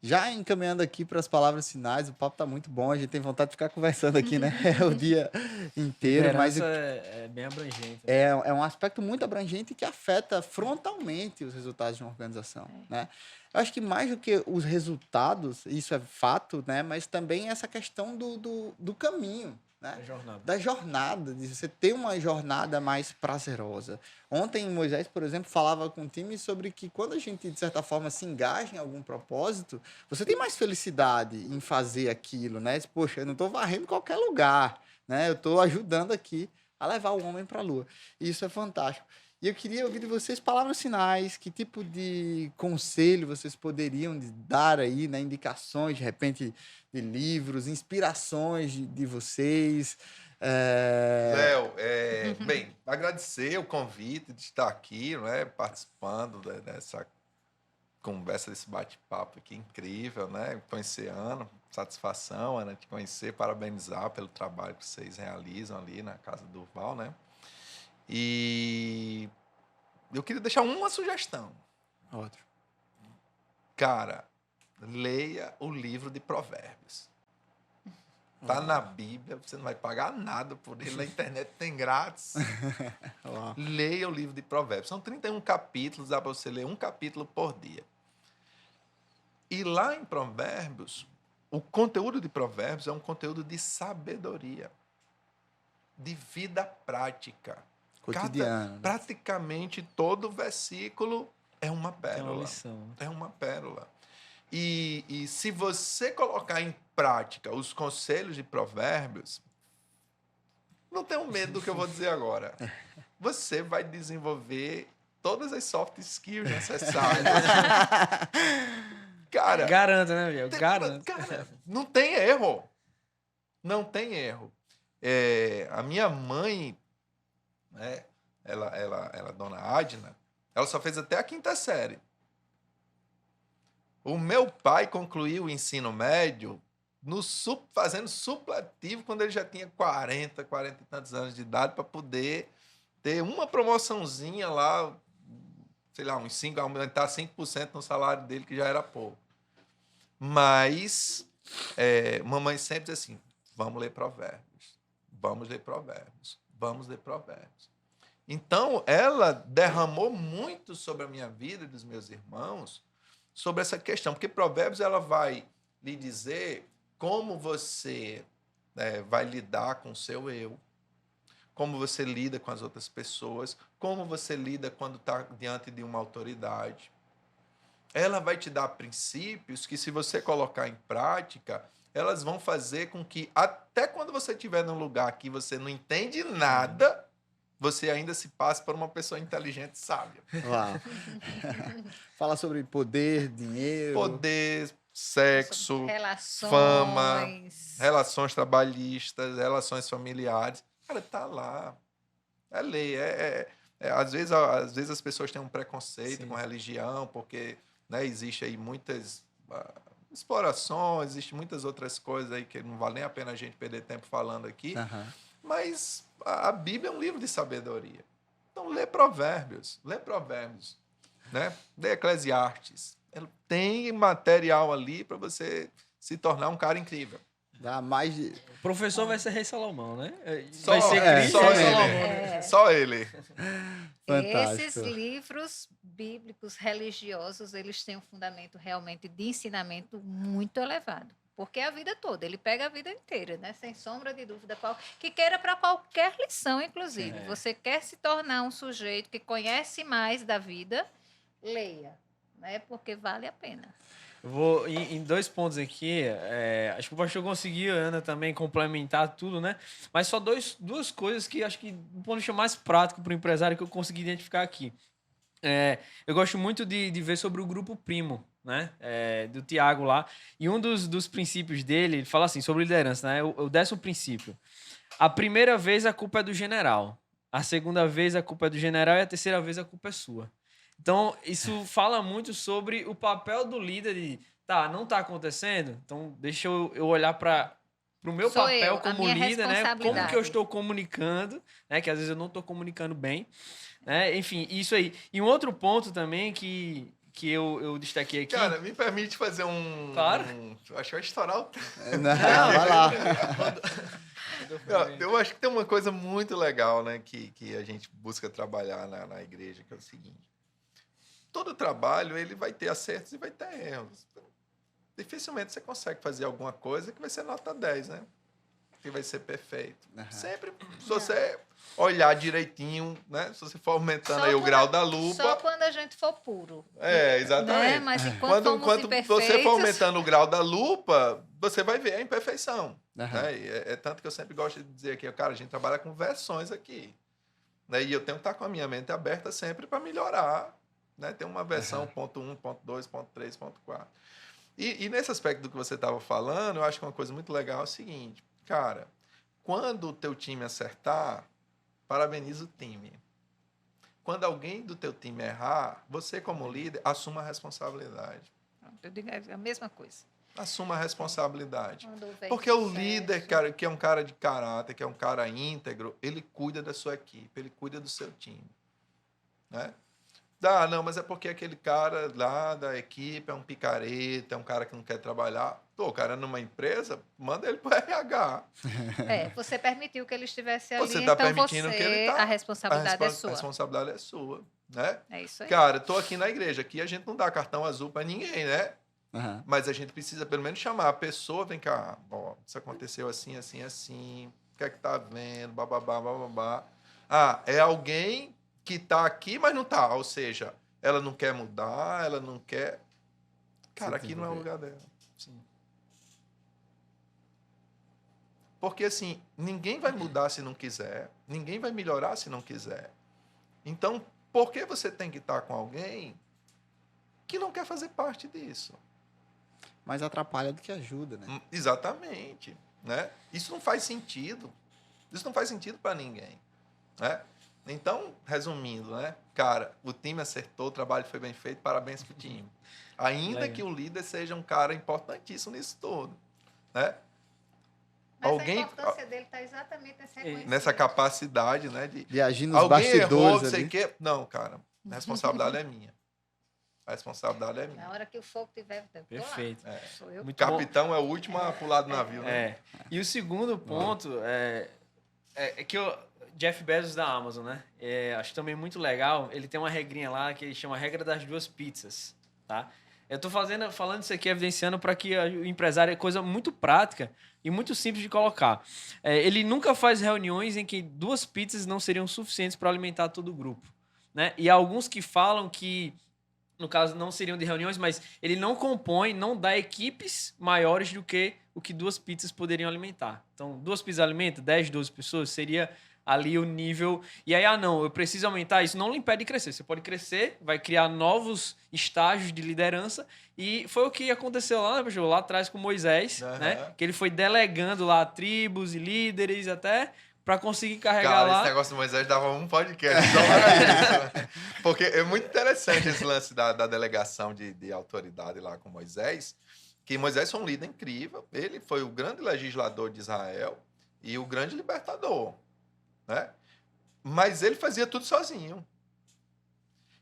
Já encaminhando aqui para as palavras finais, o papo tá muito bom, a gente tem vontade de ficar conversando aqui, né? O dia inteiro. Mas é bem abrangente. É um aspecto muito abrangente que afeta frontalmente os resultados de uma organização, né? Eu acho que mais do que os resultados, isso é fato, né? Mas também essa questão do caminho, né? Da jornada, de você ter uma jornada mais prazerosa. Ontem, Moisés, por exemplo, falava com o time sobre que quando a gente, de certa forma, se engaja em algum propósito, você tem mais felicidade em fazer aquilo, né? Poxa, eu não estou varrendo qualquer lugar, né? Eu estou ajudando aqui a levar o homem para a Lua. E isso é fantástico. E eu queria ouvir de vocês palavras finais, que tipo de conselho vocês poderiam dar aí, né? Indicações, de repente, de livros, inspirações de vocês. Léo, bem, agradecer o convite de estar aqui, né, participando dessa conversa, desse bate-papo aqui incrível, né? Conhecer a Ana, satisfação, Ana, te conhecer, parabenizar pelo trabalho que vocês realizam ali na Casa do Val, né? E eu queria deixar uma sugestão. Outro. Cara, leia o livro de Provérbios. Tá na Bíblia, você não vai pagar nada por ele, na internet tem grátis. Leia o livro de Provérbios. São 31 capítulos, dá para você ler um capítulo por dia. E lá em Provérbios, o conteúdo de Provérbios é um conteúdo de sabedoria, de vida prática. Cotidiano. Praticamente todo versículo é uma pérola. É uma lição. É uma pérola. E se você colocar em prática os conselhos de Provérbios, não tenha medo do que eu vou dizer agora. Você vai desenvolver todas as soft skills necessárias. Cara, Garanta, né, Miguel? Garanta. Cara, não tem erro. Não tem erro. A minha mãe, né, ela dona Adna, ela só fez até a 5ª série. O meu pai concluiu o ensino médio fazendo supletivo quando ele já tinha 40 e tantos anos de idade, para poder ter uma promoçãozinha lá, sei lá, aumentar 5% no salário dele, que já era pouco. Mas mamãe sempre diz assim, vamos ler Provérbios, vamos ler Provérbios, vamos ler Provérbios. Então, ela derramou muito sobre a minha vida e dos meus irmãos sobre essa questão, porque Provérbios ela vai lhe dizer como você vai lidar com o seu eu, como você lida com as outras pessoas, como você lida quando está diante de uma autoridade. Ela vai te dar princípios que, se você colocar em prática, elas vão fazer com que, até quando você estiver num lugar que você não entende nada, você ainda se passe por uma pessoa inteligente e sábia. Uau. Fala sobre poder, dinheiro. Poder, sexo, relações, fama, relações trabalhistas, relações familiares. Cara, tá lá. É lei. Às vezes as pessoas têm um preconceito Sim. com religião, porque existe aí muitas explorações, existe muitas outras coisas aí que não vale nem a pena a gente perder tempo falando aqui. Uhum. Mas a Bíblia é um livro de sabedoria. Então, lê Provérbios, né? Lê Eclesiastes. Tem material ali para você se tornar um cara incrível. Dá mais de... O professor vai ser Rei Salomão, né? Só- Vai ser é, Cristo só e ele. Salomão. É. Só ele. Fantástico. Esses livros bíblicos religiosos, eles têm um fundamento realmente de ensinamento muito elevado. Porque a vida toda, ele pega a vida inteira, né? Sem sombra de dúvida, que queira para qualquer lição, inclusive. É. Você quer se tornar um sujeito que conhece mais da vida, leia, né? Porque vale a pena. Eu vou em 2 pontos aqui. Acho que o pastor conseguiu, Ana, também complementar tudo, né? Mas só duas coisas que acho que, do ponto de vista mais prático para o empresário, que eu consegui identificar aqui. Eu gosto muito de ver sobre o grupo Primo, né? Do Tiago lá. E um dos princípios dele, ele fala assim, sobre liderança, né? O 10º princípio. A primeira vez a culpa é do general. A segunda vez a culpa é do general e a terceira vez a culpa é sua. Então, isso fala muito sobre o papel do líder de, não está acontecendo, então deixa eu olhar para o meu Sou papel eu, a como minha líder, né? Como que eu responsabilidade. estou comunicando, né? Que às vezes eu não estou comunicando bem, né? Enfim, isso aí. E um outro ponto também que eu destaquei aqui... Cara, me permite fazer Claro. Acho que vai estourar o tempo. Não, vai lá. Eu acho que tem uma coisa muito legal, né, que a gente busca trabalhar na igreja, que é o seguinte. Todo trabalho, ele vai ter acertos e vai ter erros. Dificilmente você consegue fazer alguma coisa que vai ser nota 10, né? Que vai ser perfeito. Uhum. Sempre, se você olhar direitinho, né? Se você for aumentando Só aí o quando- grau da lupa... Só quando a gente for puro. exatamente. Né? Mas enquanto Quando somos você for imperfeitos, aumentando o grau da lupa, você vai ver a imperfeição. Uhum. Né? E é tanto que eu sempre gosto de dizer aqui, cara, a gente trabalha com versões aqui. Né? E eu tenho que estar com a minha mente aberta sempre para melhorar. Né? Tem uma versão ponto 1, ponto 2, ponto 3, ponto 4. E nesse aspecto do que você estava falando, eu acho que uma coisa muito legal é o seguinte, cara, quando o teu time acertar, parabeniza o time. Quando alguém do teu time errar, você como líder, assuma a responsabilidade. eu digo a mesma coisa. Assuma a responsabilidade. Quando houver Porque o insucesso, líder, cara, que é um cara de caráter, que é um cara íntegro, ele cuida da sua equipe, ele cuida do seu time. Né? Não, mas é porque aquele cara lá da equipe é um picareta, é um cara que não quer trabalhar. Pô, o cara numa empresa, manda ele para o RH. Você permitiu que ele estivesse ali, Você tá então permitindo que ele tá- a responsabilidade é sua. A responsabilidade é sua. Né? É isso aí. Cara, tô aqui na igreja, aqui a gente não dá cartão azul para ninguém, né? Uhum. Mas a gente precisa pelo menos chamar a pessoa, vem cá, ó, isso aconteceu assim, assim, assim, o que é que tá vendo, bababá, bababá. É alguém que tá aqui, mas não tá, ou seja, ela não quer mudar, ela não quer... Cara, aqui não é o lugar dela. Sim. Porque, assim, ninguém vai mudar se não quiser, ninguém vai melhorar se não quiser. Então, por que você tem que estar com alguém que não quer fazer parte disso? Mais atrapalha do que ajuda, né? Exatamente. Né? Isso não faz sentido. Isso não faz sentido para ninguém. Né? Então, resumindo, né? Cara, o time acertou, o trabalho foi bem feito, parabéns pro time. Ainda Legal. que o líder seja um cara importantíssimo nisso todo. né? Mas Alguém- a importância dele está exatamente nesse reconhecimento. Nessa capacidade, né? De agir nos Alguém errou, bastidores não sei ali. o quê. Não, cara, a responsabilidade é minha. A responsabilidade é Na minha. hora que o fogo tiver... tô lá. Perfeito. Sou eu. Muito O capitão é o último a pular do navio, né? É. E o segundo ponto é que o Jeff Bezos da Amazon, né? Acho também muito legal. Ele tem uma regrinha lá que ele chama a regra das 2 pizzas, tá? Eu tô falando isso aqui, evidenciando para que o empresário é coisa muito prática e muito simples de colocar. Ele nunca faz reuniões em que 2 pizzas não seriam suficientes para alimentar todo o grupo, né? E há alguns que falam que, no caso, não seriam de reuniões, mas ele não compõe, não dá equipes maiores do que o que 2 pizzas poderiam alimentar. Então, 2 pizzas alimentam 10, 12 pessoas, seria ali o nível. E aí, não, eu preciso aumentar. Isso não lhe impede de crescer. Você pode crescer, vai criar novos estágios de liderança. E foi o que aconteceu lá, né, pessoal? Lá atrás com Moisés, né? Que ele foi delegando lá tribos e líderes até para conseguir carregar Cara, lá. esse negócio do Moisés dava um podcast só para isso. Porque é muito interessante esse lance da delegação de autoridade lá com Moisés, que Moisés foi um líder incrível, ele foi o grande legislador de Israel e o grande libertador, né? Mas ele fazia tudo sozinho.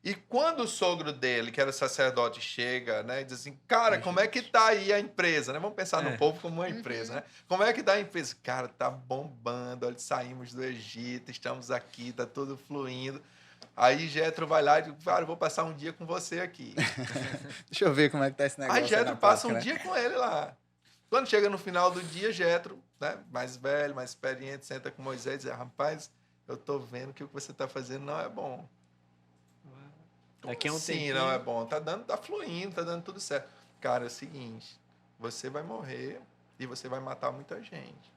E quando o sogro dele, que era sacerdote, chega, né, e diz assim, cara, como é que tá aí a empresa, né? Vamos pensar no povo como uma empresa, né? Como é que tá a empresa? Cara, tá bombando, olha, saímos do Egito, estamos aqui, tá tudo fluindo. Aí Jetro vai lá e diz, cara, eu vou passar um dia com você aqui. Deixa eu ver como é que tá esse negócio. Aí Jetro na passa prática, um dia com ele lá. Quando chega no final do dia, Jetro, né, mais velho, mais experiente, senta com Moisés e diz, rapaz, eu tô vendo que o que você tá fazendo não é bom. Daqui a um Sim, tempinho. não é bom. Tá fluindo, tá dando tudo certo. Cara, é o seguinte, você vai morrer e você vai matar muita gente.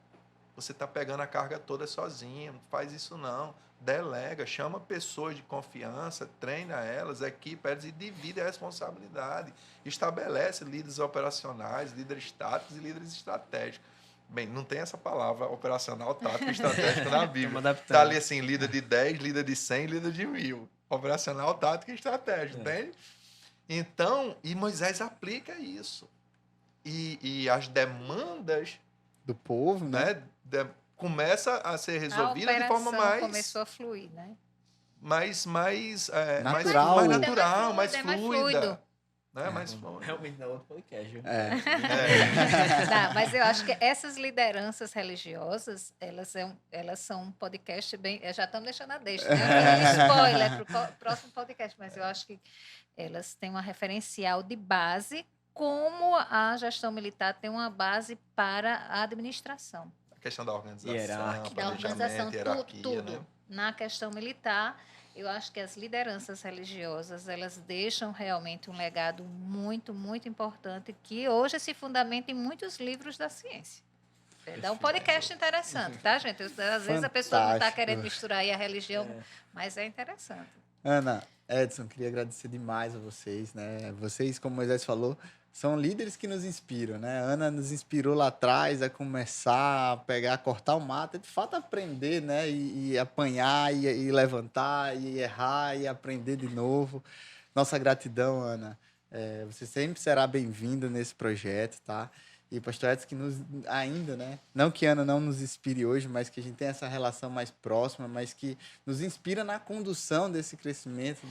Você tá pegando a carga toda sozinho, não faz isso não. Delega, chama pessoas de confiança, treina elas, equipa elas e divide a responsabilidade. Estabelece líderes operacionais, líderes táticos e líderes estratégicos. Bem, não tem essa palavra operacional, tático e estratégico na Bíblia. Estamos adaptando. Tá ali assim, líder de 10, líder de 100, líder de 1000. Operacional, tático e estratégico, entende? Então, e Moisés aplica isso. E as demandas, do povo, né? né, começa a ser resolvida de A forma operação começou a fluir, né? mais Natural. mais Vida natural, mais é mais fluida. fluido. Né? Mais fluida. Realmente dá outro podcast. Viu? Não, mas eu acho que essas lideranças religiosas, elas são um podcast bem... Já estamos deixando a deixa, né? Spoiler para o próximo podcast, mas eu acho que elas têm uma referencial de base, como a gestão militar tem uma base para a administração. A questão da organização, Hierárquica. Da organização, hierarquia, tudo. né? Na questão militar, eu acho que as lideranças religiosas, elas deixam realmente um legado muito, muito importante, que hoje se fundamenta em muitos livros da ciência. Dá um podcast interessante, tá, gente? Às vezes a pessoa não está Fantástico. querendo misturar aí a religião, mas é interessante. Ana, Edson, queria agradecer demais a vocês, né? Vocês, como Moisés falou, são líderes que nos inspiram, né? A Ana nos inspirou lá atrás a começar a pegar, cortar o mato, de fato aprender, né? E apanhar, e levantar, e errar, e aprender de novo. Nossa gratidão, Ana. Você sempre será bem-vinda nesse projeto, tá? E pastor Edson, que nos ainda, né? Não que Ana não nos inspire hoje, mas que a gente tem essa relação mais próxima, mas que nos inspira na condução desse crescimento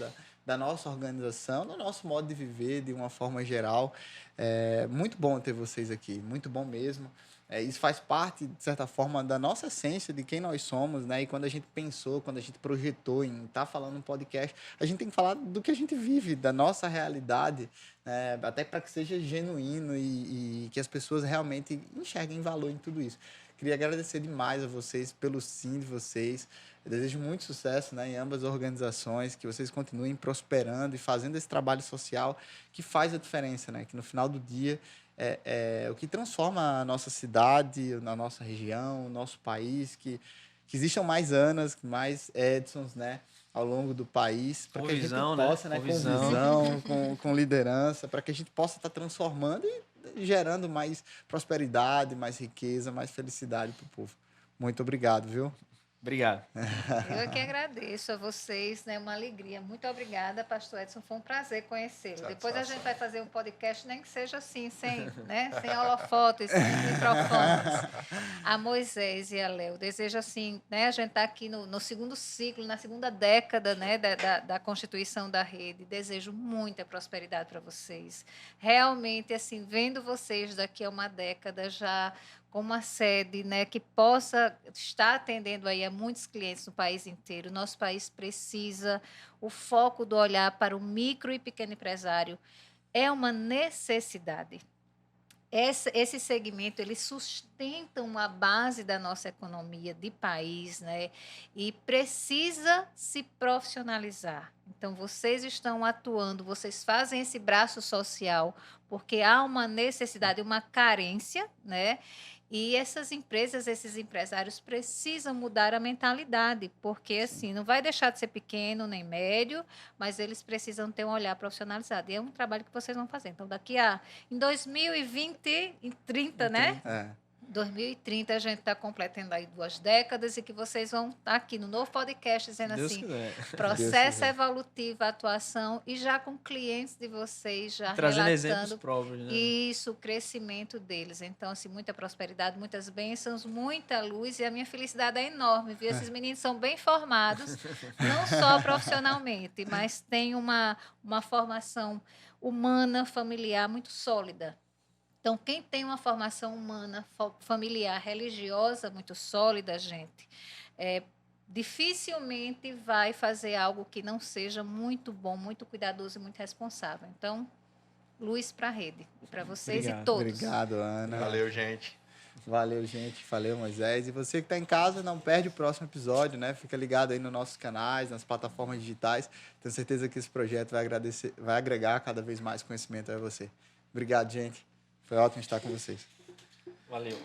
da nossa organização, do nosso modo de viver, de uma forma geral. É muito bom ter vocês aqui, muito bom mesmo. Isso faz parte, de certa forma, da nossa essência, de quem nós somos, né? E quando a gente pensou, quando a gente projetou em estar falando um podcast, a gente tem que falar do que a gente vive, da nossa realidade, né? Até para que seja genuíno e que as pessoas realmente enxerguem valor em tudo isso. Queria agradecer demais a vocês pelo sim de vocês. Eu desejo muito sucesso, né, em ambas as organizações, que vocês continuem prosperando e fazendo esse trabalho social que faz a diferença, né? Que no final do dia é o que transforma a nossa cidade, a nossa região, o nosso país, que existam mais Anas, mais Edsons, né, ao longo do país, para que a gente possa, né, com visão, com liderança, para que a gente possa estar transformando e gerando mais prosperidade, mais riqueza, mais felicidade para o povo. Muito obrigado, viu? Obrigado. Eu é que agradeço a vocês, né? Uma alegria. Muito obrigada, pastor Edson. Foi um prazer conhecê-lo. Depois a gente vai fazer um podcast, nem que seja assim, sem holofotes, sem microfones. A Moisés e a Léo. Desejo assim, né? A gente está aqui no segundo ciclo, na segunda década, né? Da constituição da rede. Desejo muita prosperidade para vocês. Realmente, assim, vendo vocês daqui a uma década já com uma sede, né, que possa estar atendendo aí a muitos clientes no país inteiro. Nosso país precisa, o foco do olhar para o micro e pequeno empresário é uma necessidade. Esse segmento ele sustenta uma base da nossa economia de país, né? E precisa se profissionalizar. Então, vocês estão atuando, vocês fazem esse braço social, porque há uma necessidade, uma carência, né? E essas empresas, esses empresários precisam mudar a mentalidade, porque assim, não vai deixar de ser pequeno nem médio, mas eles precisam ter um olhar profissionalizado. E é um trabalho que vocês vão fazer. Então, em 2020, em 30, né? É. 2030 a gente está completando aí 2 décadas e que vocês vão estar aqui no novo podcast dizendo Deus assim, quiser. processo evolutivo, atuação e já com clientes de vocês já Trazendo exemplos relatando próprios, né? isso, o crescimento deles. Então, assim, muita prosperidade, muitas bênçãos, muita luz e a minha felicidade é enorme, viu? Esses meninos são bem formados, não só profissionalmente, mas têm uma formação humana, familiar muito sólida. Então, quem tem uma formação humana, familiar, religiosa muito sólida, gente, dificilmente vai fazer algo que não seja muito bom, muito cuidadoso e muito responsável. Então, luz para a rede, e para vocês Obrigado. e todos. Obrigado, Ana. Valeu, gente. Valeu, gente. Valeu, Moisés. E você que está em casa, não perde o próximo episódio, né? Fica ligado aí nos nossos canais, nas plataformas digitais. Tenho certeza que esse projeto vai agregar cada vez mais conhecimento a você. Obrigado, gente. Foi ótimo estar com vocês. Valeu.